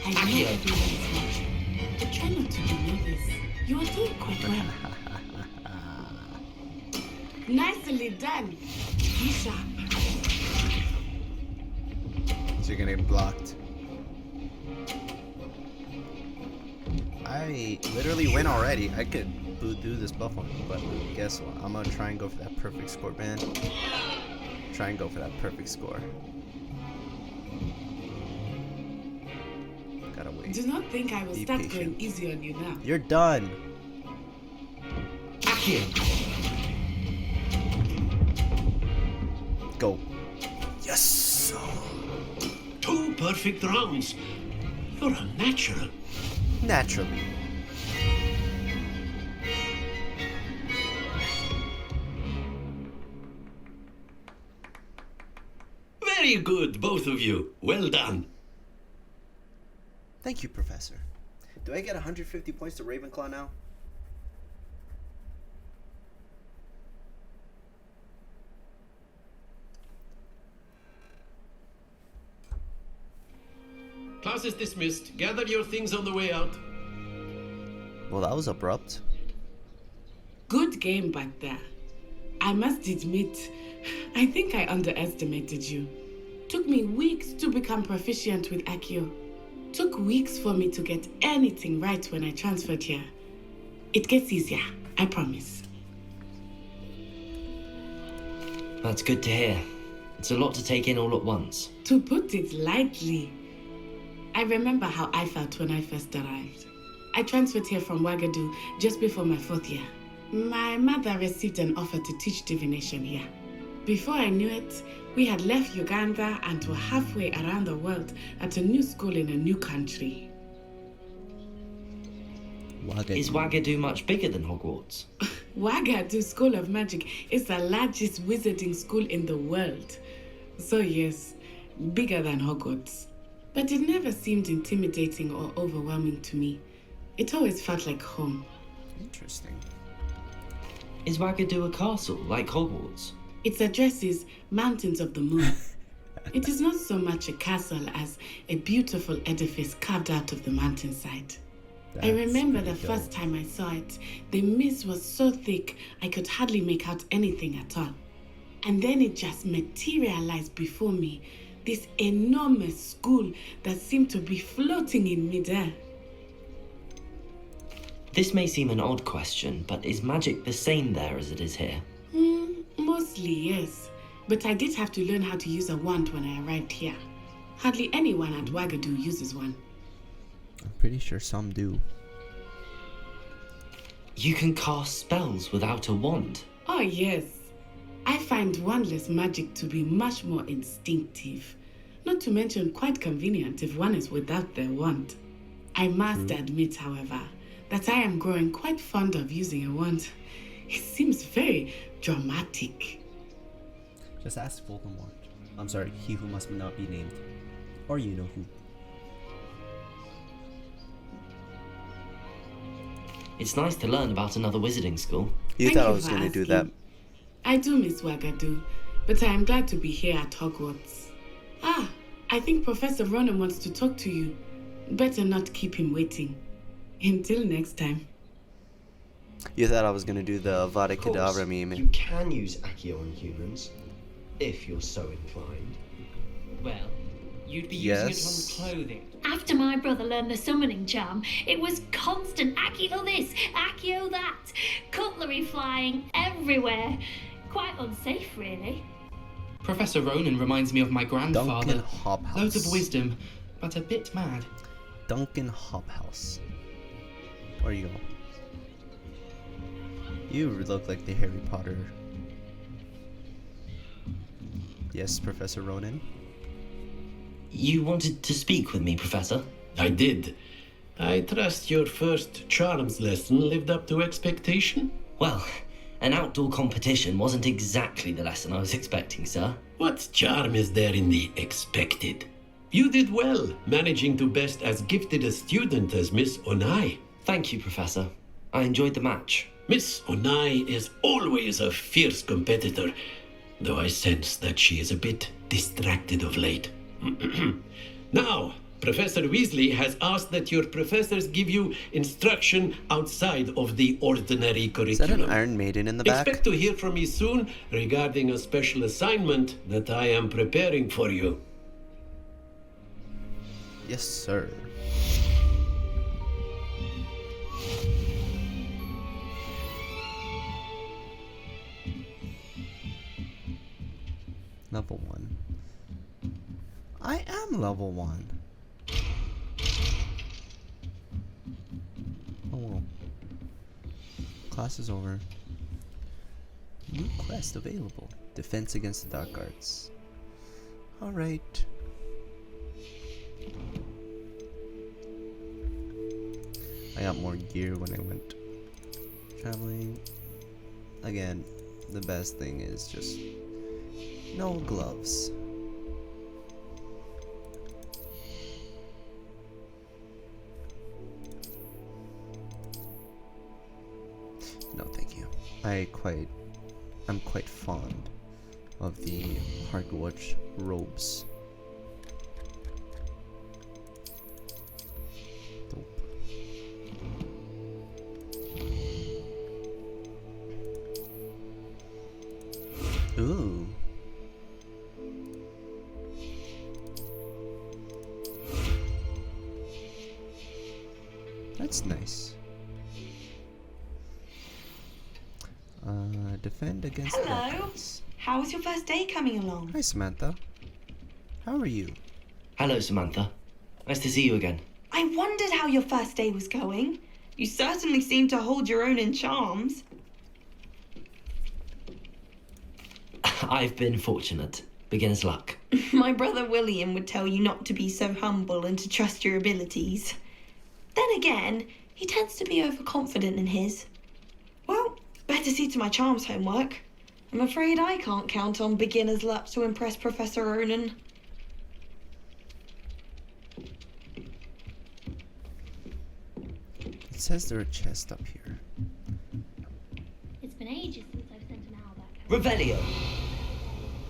I know you do this much, but try not to be nervous. You are doing quite well. Nicely done. Be sharp. So you're gonna get blocked. I literally win already. I could do this buff one, but guess what? I'm gonna try and go for that perfect score, man. Try and go for that perfect score. Gotta wait. Do not think I will Be start patient. going easy on you now. You're done. Accio. Go. Yes. 2 perfect rounds. You're a natural. Naturally. Very good, both of you. Well done. Thank you, Professor. Do I get 150 points to Ravenclaw now? Class is dismissed. Gather your things on the way out. Well, that was abrupt. Good game back there. I must admit, I think I underestimated you. Took me weeks to become proficient with Accio. Took weeks for me to get anything right when I transferred here. It gets easier, I promise. That's good to hear. It's a lot to take in all at once. To put it lightly, I remember how I felt when I first arrived. I transferred here from Wagadu just before my 4th year. My mother received an offer to teach divination here. Before I knew it, we had left Uganda and were halfway around the world at a new school in a new country. Is Wagadu much bigger than Hogwarts? Wagadu School of Magic is the largest wizarding school in the world. So yes, bigger than Hogwarts. But it never seemed intimidating or overwhelming to me. It always felt like home. Interesting. Is Wagadu a castle like Hogwarts? Its address is Mountains of the Moon. It is not so much a castle as a beautiful edifice carved out of the mountainside. I remember the first time I saw it, the mist was so thick I could hardly make out anything at all. And then it just materialized before me, this enormous school that seemed to be floating in midair. This may seem an odd question, but is magic the same there as it is here? Mostly, yes. But I did have to learn how to use a wand when I arrived here. Hardly anyone at Wagadu uses one. I'm pretty sure some do. You can cast spells without a wand. Oh, yes. I find wandless magic to be much more instinctive, not to mention quite convenient if one is without their wand. I must admit, however, that I am growing quite fond of using a wand. It seems very dramatic. Just ask Voldemort. I'm sorry, he who must not be named. Or you know who. It's nice to learn about another wizarding school. You Thank thought I you was for going to do asking. that. I do, Miss Wagadu, but I am glad to be here at Hogwarts. Ah, I think Professor Ronan wants to talk to you. Better not keep him waiting. Until next time. You thought I was going to do the Avada Of course, Kedavra meme. you can use Accio on humans, if you're so inclined. Well, you'd be Yes. using it on clothing. After my brother learned the summoning charm, it was constant Accio this, Accio that, cutlery flying everywhere. Quite unsafe, really. Professor Ronan reminds me of my grandfather. Duncan Hobhouse. Loads of wisdom, but a bit mad. Duncan Hobhouse. Where you go? You look like the Harry Potter. Yes, Professor Ronan? You wanted to speak with me, Professor? I did. I trust your first charms lesson lived up to expectation? Well, an outdoor competition wasn't exactly the lesson I was expecting, sir. What charm is there in the expected? You did well, managing to best as gifted a student as Miss Onai. Thank you, Professor. I enjoyed the match. Miss Onai is always a fierce competitor, though I sense that she is a bit distracted of late. Now, Professor Weasley has asked that your professors give you instruction outside of the ordinary Is that an curriculum. Iron Maiden in the back? Expect to hear from me soon regarding a special assignment that I am preparing for you. Yes, sir. Level 1. I am level 1. Oh well. Class is over. New quest available. Defense against the dark arts. Alright. I got more gear when I went traveling. Again, the best thing is just no gloves. No, thank you. I'm quite fond of the Hogwarts robes. Dope. Ooh. That's nice. Defend against Hello. weapons. How was your first day coming along? Hi, Samantha. How are you? Hello, Samantha. Nice to see you again. I wondered how your first day was going. You certainly seem to hold your own in charms. I've been fortunate. Beginner's luck. My brother William would tell you not to be so humble and to trust your abilities. Then again, he tends to be overconfident in his. Well, better see to my charms homework. I'm afraid I can't count on beginner's luck to impress Professor Ronan. It says there are chests up here. It's been ages since I've sent an owl back. Revelio.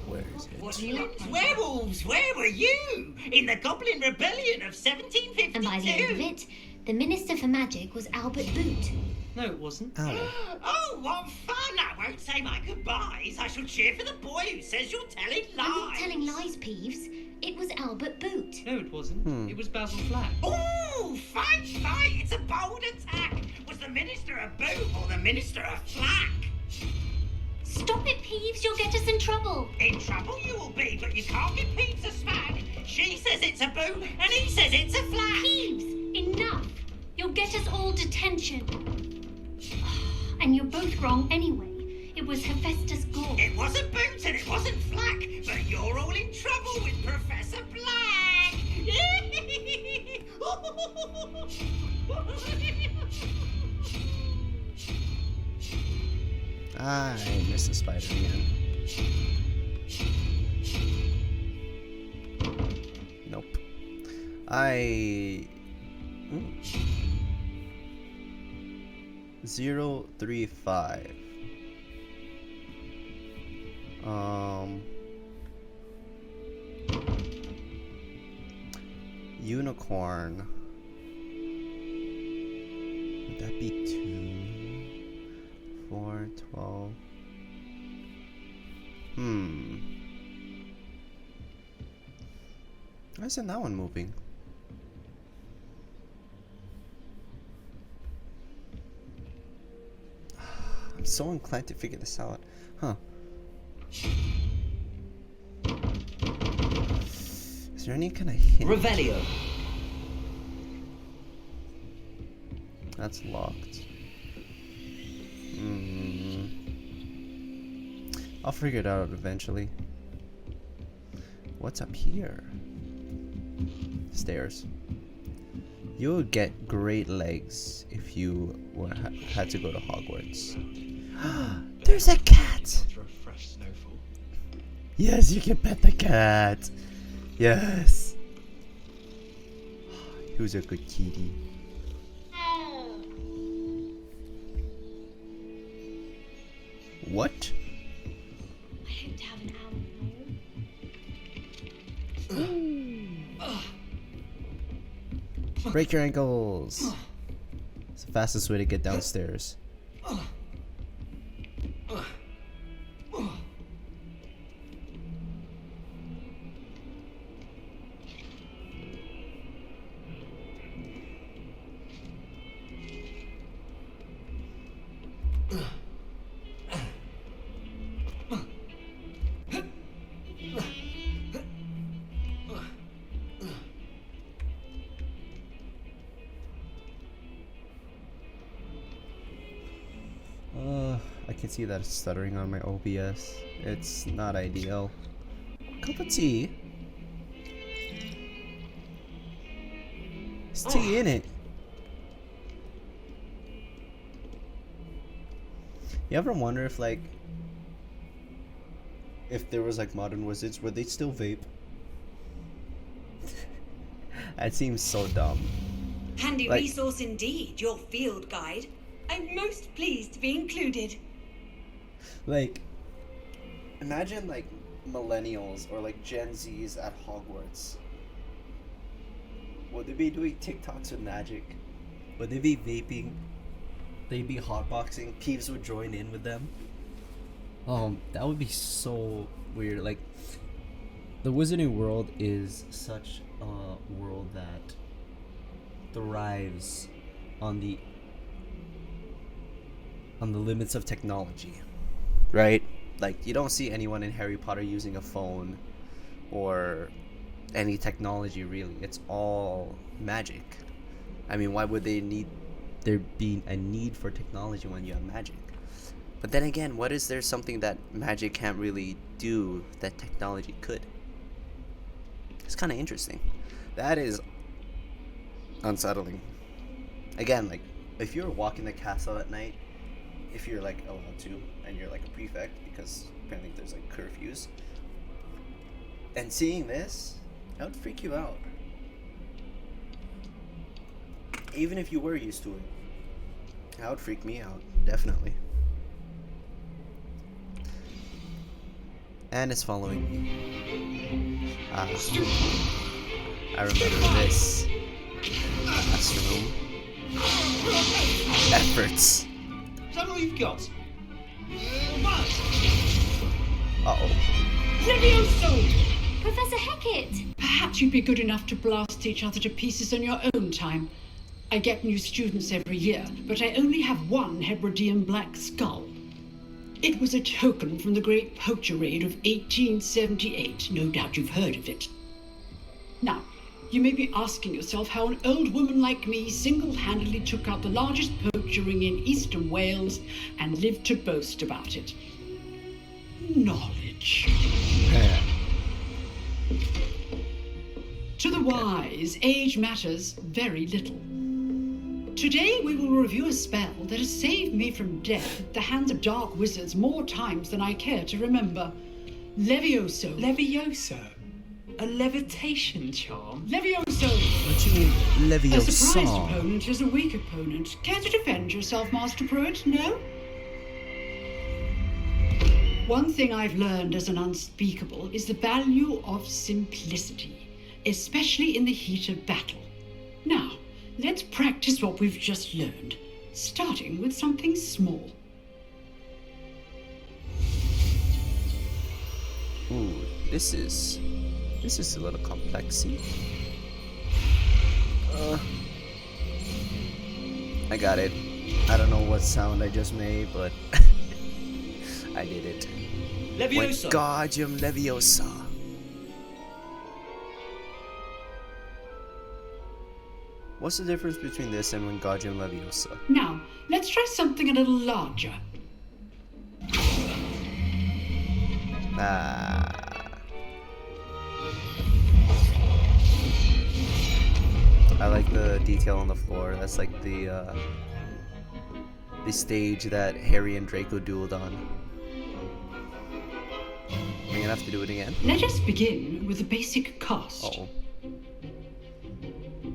Where is it? What? Werewolves, where were you? In the Goblin Rebellion of 1752? And by the end of it, the Minister for Magic was Albert Boot. No, it wasn't. Ow. Oh, what fun! I won't say my goodbyes. I shall cheer for the boy who says you're telling lies. I'm not telling lies, Peeves. It was Albert Boot. No, it wasn't. It was Basil Flack. Oh, fight! It's a bold attack. Was the Minister a boot or the Minister a flack? Stop it, Peeves. You'll get us in trouble. In trouble you will be, but you can't give Peeves a smack. She says it's a boot and he says it's a flack. Peeves, enough. You'll get us all detention. And you're both wrong anyway. It it was Hephaestus Gore. It wasn't Boots and it wasn't Flack, but you're all in trouble with Professor Black. I missed the spider again. Nope. 035. Unicorn. Would that be 2, 4, 12? Why isn't that one moving? I'm so inclined to figure this out. Huh. Is there any kind of hint? Revelio. That's locked. I'll figure it out eventually. What's up here? Stairs. You would get great legs if you had to go to Hogwarts. There's a cat! Yes, you can pet the cat! Yes! Who's a good kitty? What? I hope to have an hour of my own. Break your ankles! It's the fastest way to get downstairs. I can see that it's stuttering on my OBS. It's not ideal. Cup of tea? There's tea in it. You ever wonder if if there was modern wizards, would they still vape? That seems so dumb. Handy resource indeed, your field guide. I'm most pleased to be included. Imagine millennials or Gen Zs at Hogwarts. Would they be doing TikToks with magic? Would they be vaping? They'd be hotboxing. Peeves would join in with them. That would be so weird. The wizarding world is such a world that thrives on the limits of technology, right? You don't see anyone in Harry Potter using a phone or any technology, really. It's all magic. I mean, why would there be a need for technology when you have magic? But then again, what is there something that magic can't really do that technology could? It's kind of interesting. That is unsettling. Again, if you're walking the castle at night, if you're allowed to, and you're a prefect, because apparently there's curfews, and seeing this, that would freak you out. Even if you were used to it, that would freak me out, definitely. And it's following me. I remember this. Classroom. Efforts. Is that all you've got? Uh-oh. Levioso! Professor Hecat! Perhaps you'd be good enough to blast each other to pieces on your own time. I get new students every year, but I only have one Hebridean black skull. It was a token from the Great Poacher Raid of 1878. No doubt you've heard of it. Now, you may be asking yourself how an old woman like me single-handedly took out the largest poacher ring in eastern Wales and lived to boast about it. Knowledge. To the wise, age matters very little. Today we will review a spell that has saved me from death at the hands of dark wizards more times than I care to remember. Levioso. Levioso? A levitation charm? Levioso! What do you mean, A surprised Leviosa? opponent is a weak opponent. Care to defend yourself, Master Pruitt? No? One thing I've learned as an unspeakable is the value of simplicity, especially in the heat of battle. Now, let's practice what we've just learned, starting with something small. Ooh, this is a little complexy. I got it. I don't know what sound I just made, but I did it. Leviosa. Wingardium Leviosa. What's the difference between this and Wingardium Leviosa? Now, let's try something a little larger. I like the detail on the floor. That's like the stage that Harry and Draco dueled on. Am I gonna have to do it again? Let us begin with the basic cast. Uh-oh.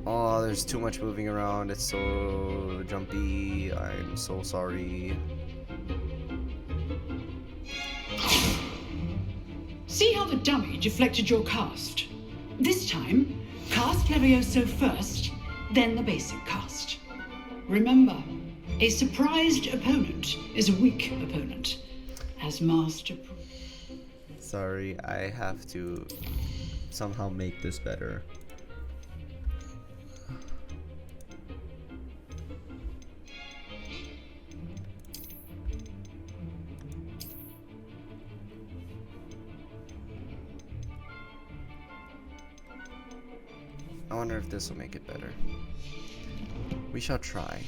Oh, there's too much moving around. It's so jumpy. I'm so sorry. See how the dummy deflected your cast? This time, cast Levioso first, then the basic cast. Remember, a surprised opponent is a weak opponent. As Master Sorry, I have to somehow make this better. I wonder if this will make it better. We shall try.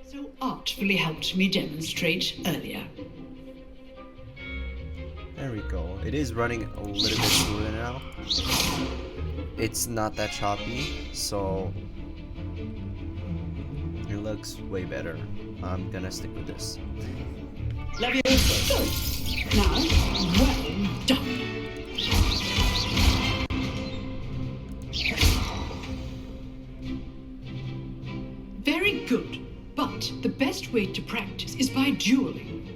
so artfully helped me demonstrate earlier. There we go. It is running a little bit smoother now. It's not that choppy, so it looks way better. I'm gonna stick with this. Leviosa. Now, well done. Very good, but the best way to practice is by dueling.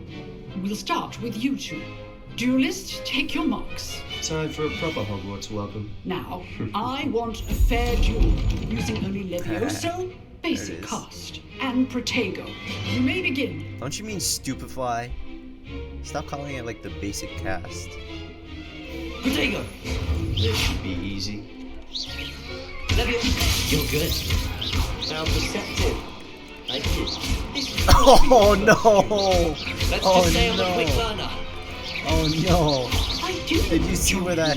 We'll start with you two. Duelists, take your marks. Time for a proper Hogwarts welcome. Now, I want a fair duel using only Levioso, basic cast, and Protego. You may begin. Don't you mean stupefy? Stop calling it like the basic cast. Protego! This should be easy. Levioso! You're good. How perceptive. Thank you. Oh no! Let's Oh just say I'm no! a quick learner. Oh no! Did you see where that?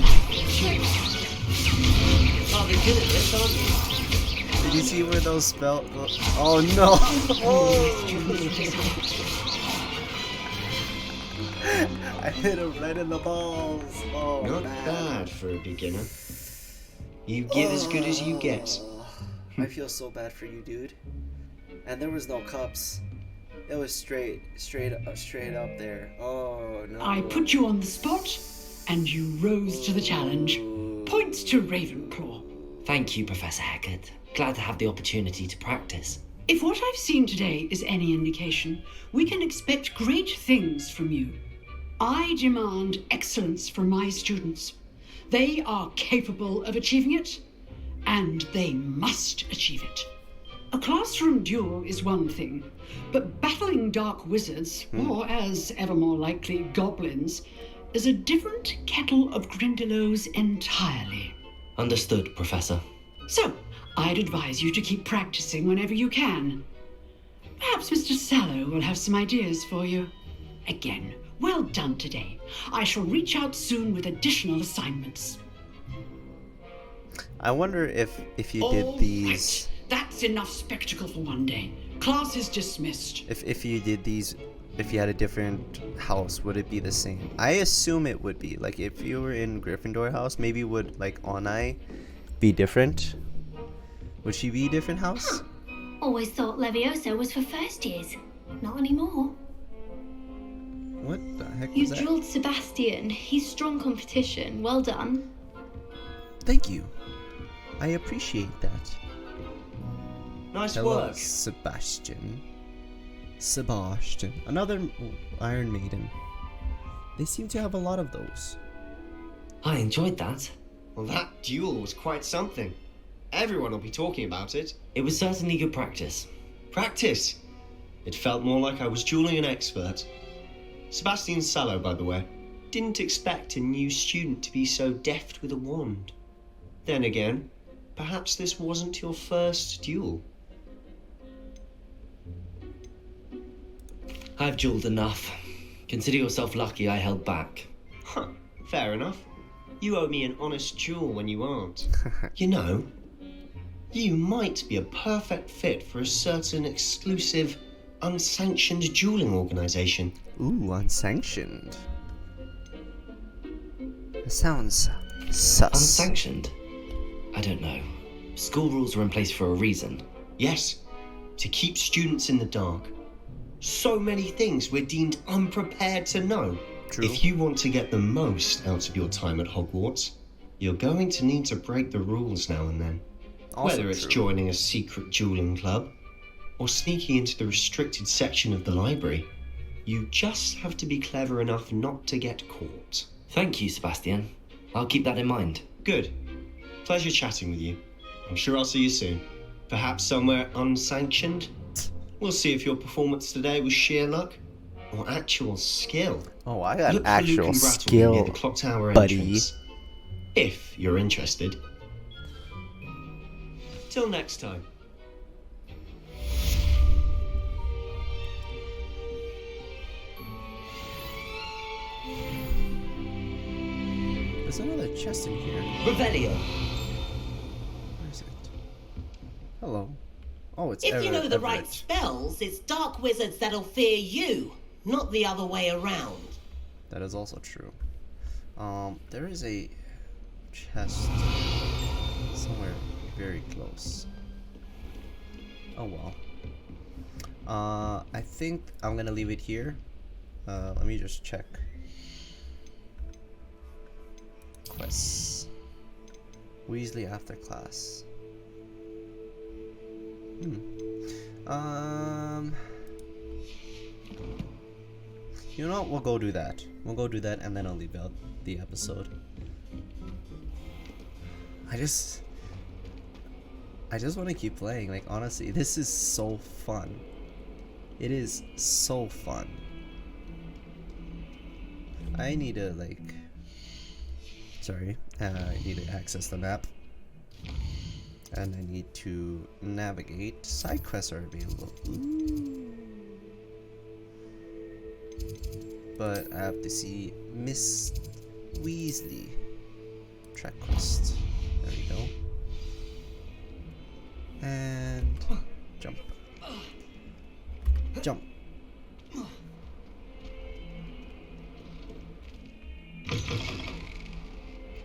Oh, they're good at this, aren't you? Did you see where those spell? Oh no! Oh! I hit him right in the balls. Oh, Not man. bad for a beginner. You give as good as you get. I feel so bad for you, dude. And there was no cups. It was straight up there. Oh no! I put you on the spot, and you rose to the challenge. Points to Ravenclaw. Thank you, Professor Hackett. Glad to have the opportunity to practice. If what I've seen today is any indication, we can expect great things from you. I demand excellence from my students. They are capable of achieving it, and they must achieve it. A classroom duel is one thing, but battling dark wizards, or as ever more likely, goblins, is a different kettle of Grindylows entirely. Understood, Professor. So, I'd advise you to keep practicing whenever you can. Perhaps Mr. Sallow will have some ideas for you. Again, well done today. I shall reach out soon with additional assignments. I wonder if you did these. That's enough spectacle for one day. Class is dismissed. If you did these, if you had a different house, would it be the same? I assume it would be. Like if you were in Gryffindor house, maybe would like Onai be different? Would she be a different house? Always thought Levioso was for first years. Not anymore. What the heck You was that? drilled Sebastian. He's strong competition. Well done. Thank you. I appreciate that. Nice Hello, work. Sebastian. Another Iron Maiden. They seem to have a lot of those. I enjoyed that. Well, that duel was quite something. Everyone will be talking about it. It was certainly good practice. Practice? It felt more like I was dueling an expert. Sebastian Sallow, by the way. Didn't expect a new student to be so deft with a wand. Then again, perhaps this wasn't your first duel. I've dueled enough. Consider yourself lucky I held back. Huh, fair enough. You owe me an honest duel when you aren't. You know, you might be a perfect fit for a certain exclusive, unsanctioned dueling organization. Ooh, unsanctioned. It sounds sus. Unsanctioned? I don't know. School rules are in place for a reason. Yes, to keep students in the dark. So many things we're deemed unprepared to know. True. If you want to get the most out of your time at Hogwarts, you're going to need to break the rules now and then. Also Whether it's true. joining a secret dueling club or sneaking into the restricted section of the library, you just have to be clever enough not to get caught. Thank you, Sebastian. I'll keep that in mind. Good. Pleasure chatting with you. I'm sure I'll see you soon. Perhaps somewhere unsanctioned? We'll see if your performance today was sheer luck or actual skill. Oh, I got Look for actual Luke and Brattle skill, near the clock tower buddy. entrance. If you're interested. Till next time. There's another chest in here. Revelio. Where is it? Hello. Oh, it's If you know the right Everett. spells, it's dark wizards that'll fear you, not the other way around. That is also true. There is a chest somewhere very close. Oh well. I think I'm gonna leave it here. Let me just check. Quests. Weasley after class. You know what? We'll go do that. We'll go do that and then I'll leave out the episode. I just want to keep playing. Like, honestly, this is so fun. It is so fun. I need to, like... Sorry. I need to access the map. And I need to navigate. Side quests are available. Ooh. But I have to see Miss Weasley. Track quest. There we go. And jump. Jump.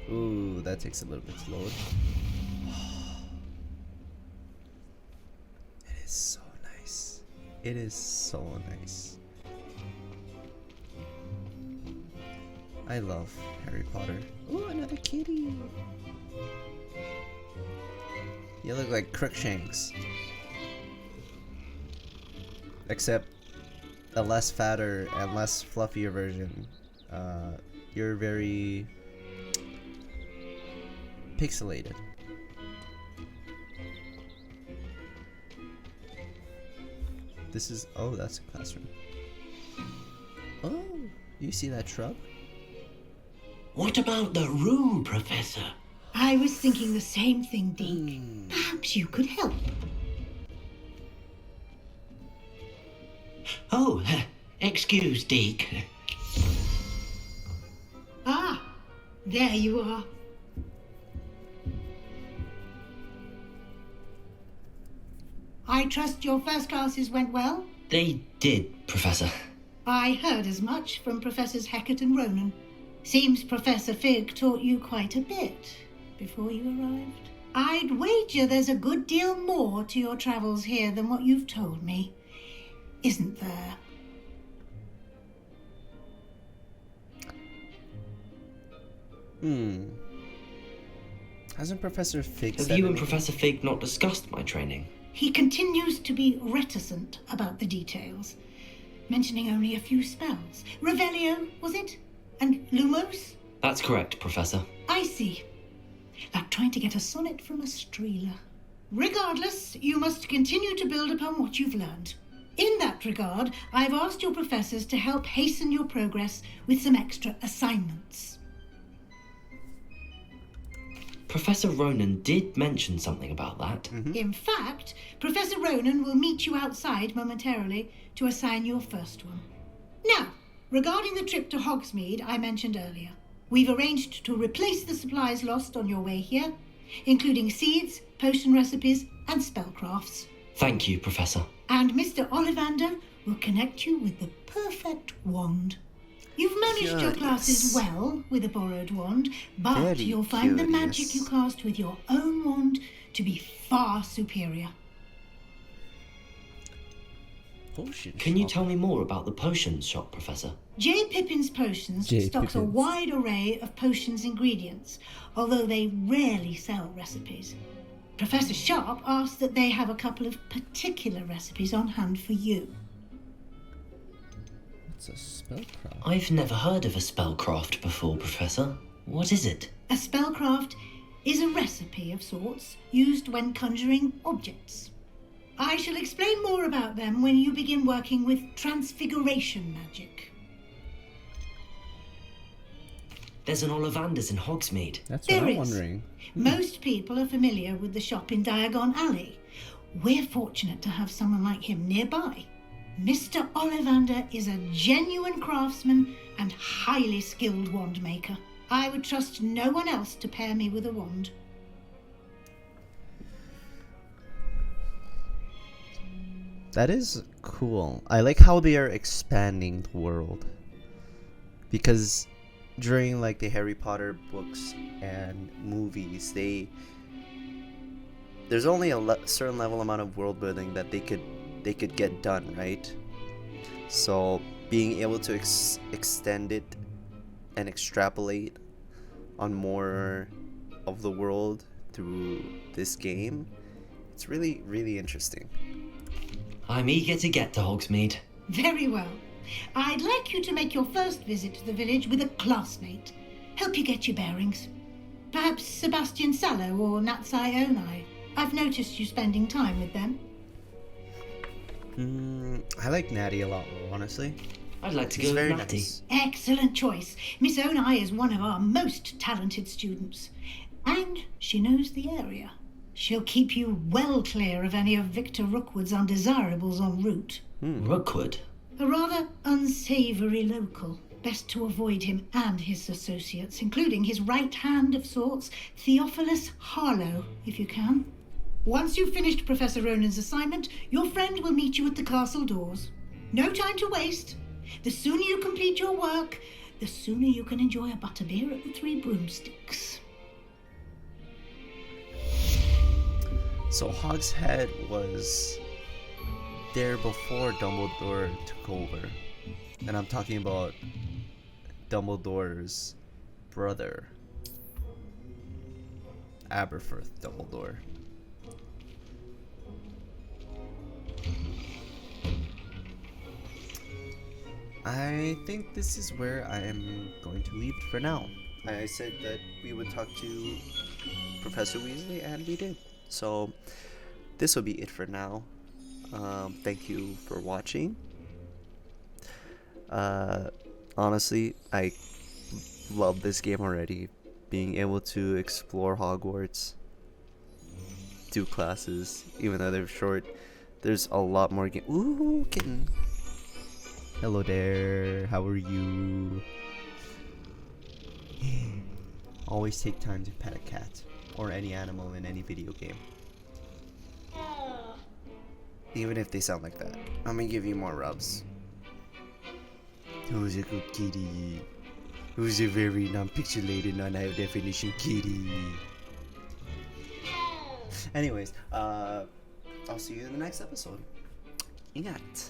Ooh, that takes a little bit to load. It is so nice. It is so nice. I love Harry Potter. Ooh, another kitty. You look like Crookshanks. Except a less fatter and less fluffier version. You're very pixelated. This is, oh, that's a classroom. Oh, you see that shrub? What about the room, Professor? I was thinking the same thing, Deke. Perhaps you could help. Oh, excuse, Deke. Ah, there you are. trust your first classes went well? They did, Professor. I heard as much from Professors Hecat and Ronan. Seems Professor Fig taught you quite a bit before you arrived. I'd wager there's a good deal more to your travels here than what you've told me. Isn't there? Hasn't Professor Fig Have said you and anything? Professor Fig not discussed my training? He continues to be reticent about the details, mentioning only a few spells. Revelio, was it? And Lumos? That's correct, Professor. I see. Like trying to get a sonnet from a streeler. Regardless, you must continue to build upon what you've learned. In that regard, I've asked your professors to help hasten your progress with some extra assignments. Professor Ronan did mention something about that. In fact, Professor Ronan will meet you outside momentarily to assign your first one. Now, regarding the trip to Hogsmeade I mentioned earlier, we've arranged to replace the supplies lost on your way here, including seeds, potion recipes, and spellcrafts. Thank you, Professor. And Mr. Ollivander will connect you with the perfect wand. You've managed your classes well with a borrowed wand, but Very you'll find the curious. magic you cast with your own wand to be far superior. Potion Can you shop. tell me more about the potions shop, Professor? J. Pippin's Potions J. stocks a Pippin's. wide array of potions ingredients, although they rarely sell recipes. Professor Sharp asked that they have a couple of particular recipes on hand for you. What's a spellcraft? I've never heard of a spellcraft before, Professor. What is it? A spellcraft is a recipe of sorts used when conjuring objects. I shall explain more about them when you begin working with transfiguration magic. There's an Ollivander's in Hogsmeade. That's There what I'm is. wondering. Most people are familiar with the shop in Diagon Alley. We're fortunate to have someone like him nearby. Mr. Ollivander is a genuine craftsman and highly skilled wand maker. I would trust no one else to pair me with a wand. That is cool. I like how they are expanding the world. Because during like the Harry Potter books and movies, there's only a certain level amount of world building that they could get done, right? So being able to extend it and extrapolate on more of the world through this game, it's really, really interesting. I'm eager to get to Hogsmeade. Very well. I'd like you to make your first visit to the village with a classmate. Help you get your bearings. Perhaps Sebastian Sallow or Natsai Onai. I've noticed you spending time with them. I like Natty a lot more, honestly. I'd like to She's go with very Natty. nice. Excellent choice. Miss Onai is one of our most talented students. And she knows the area. She'll keep you well clear of any of Victor Rookwood's undesirables en route. Rookwood? A rather unsavoury local. Best to avoid him and his associates, including his right hand of sorts, Theophilus Harlow, if you can. Once you've finished Professor Ronan's assignment, your friend will meet you at the castle doors. No time to waste. The sooner you complete your work, the sooner you can enjoy a butterbeer at the Three Broomsticks. So Hogshead was there before Dumbledore took over. And I'm talking about Dumbledore's brother, Aberforth Dumbledore. I think this is where I am going to leave it for now. I said that we would talk to Professor Weasley, and we did. So this will be it for now. Thank you for watching. Honestly, I love this game already. Being able to explore Hogwarts, do classes, even though they're short, there's a lot more game. Ooh, kitten. Hello there. How are you? Always take time to pet a cat or any animal in any video game. Even if they sound like that. I'm gonna give you more rubs. Who's a good kitty? Who's a very non-pixelated, non-high definition kitty? Anyways, I'll see you in the next episode. Ingat.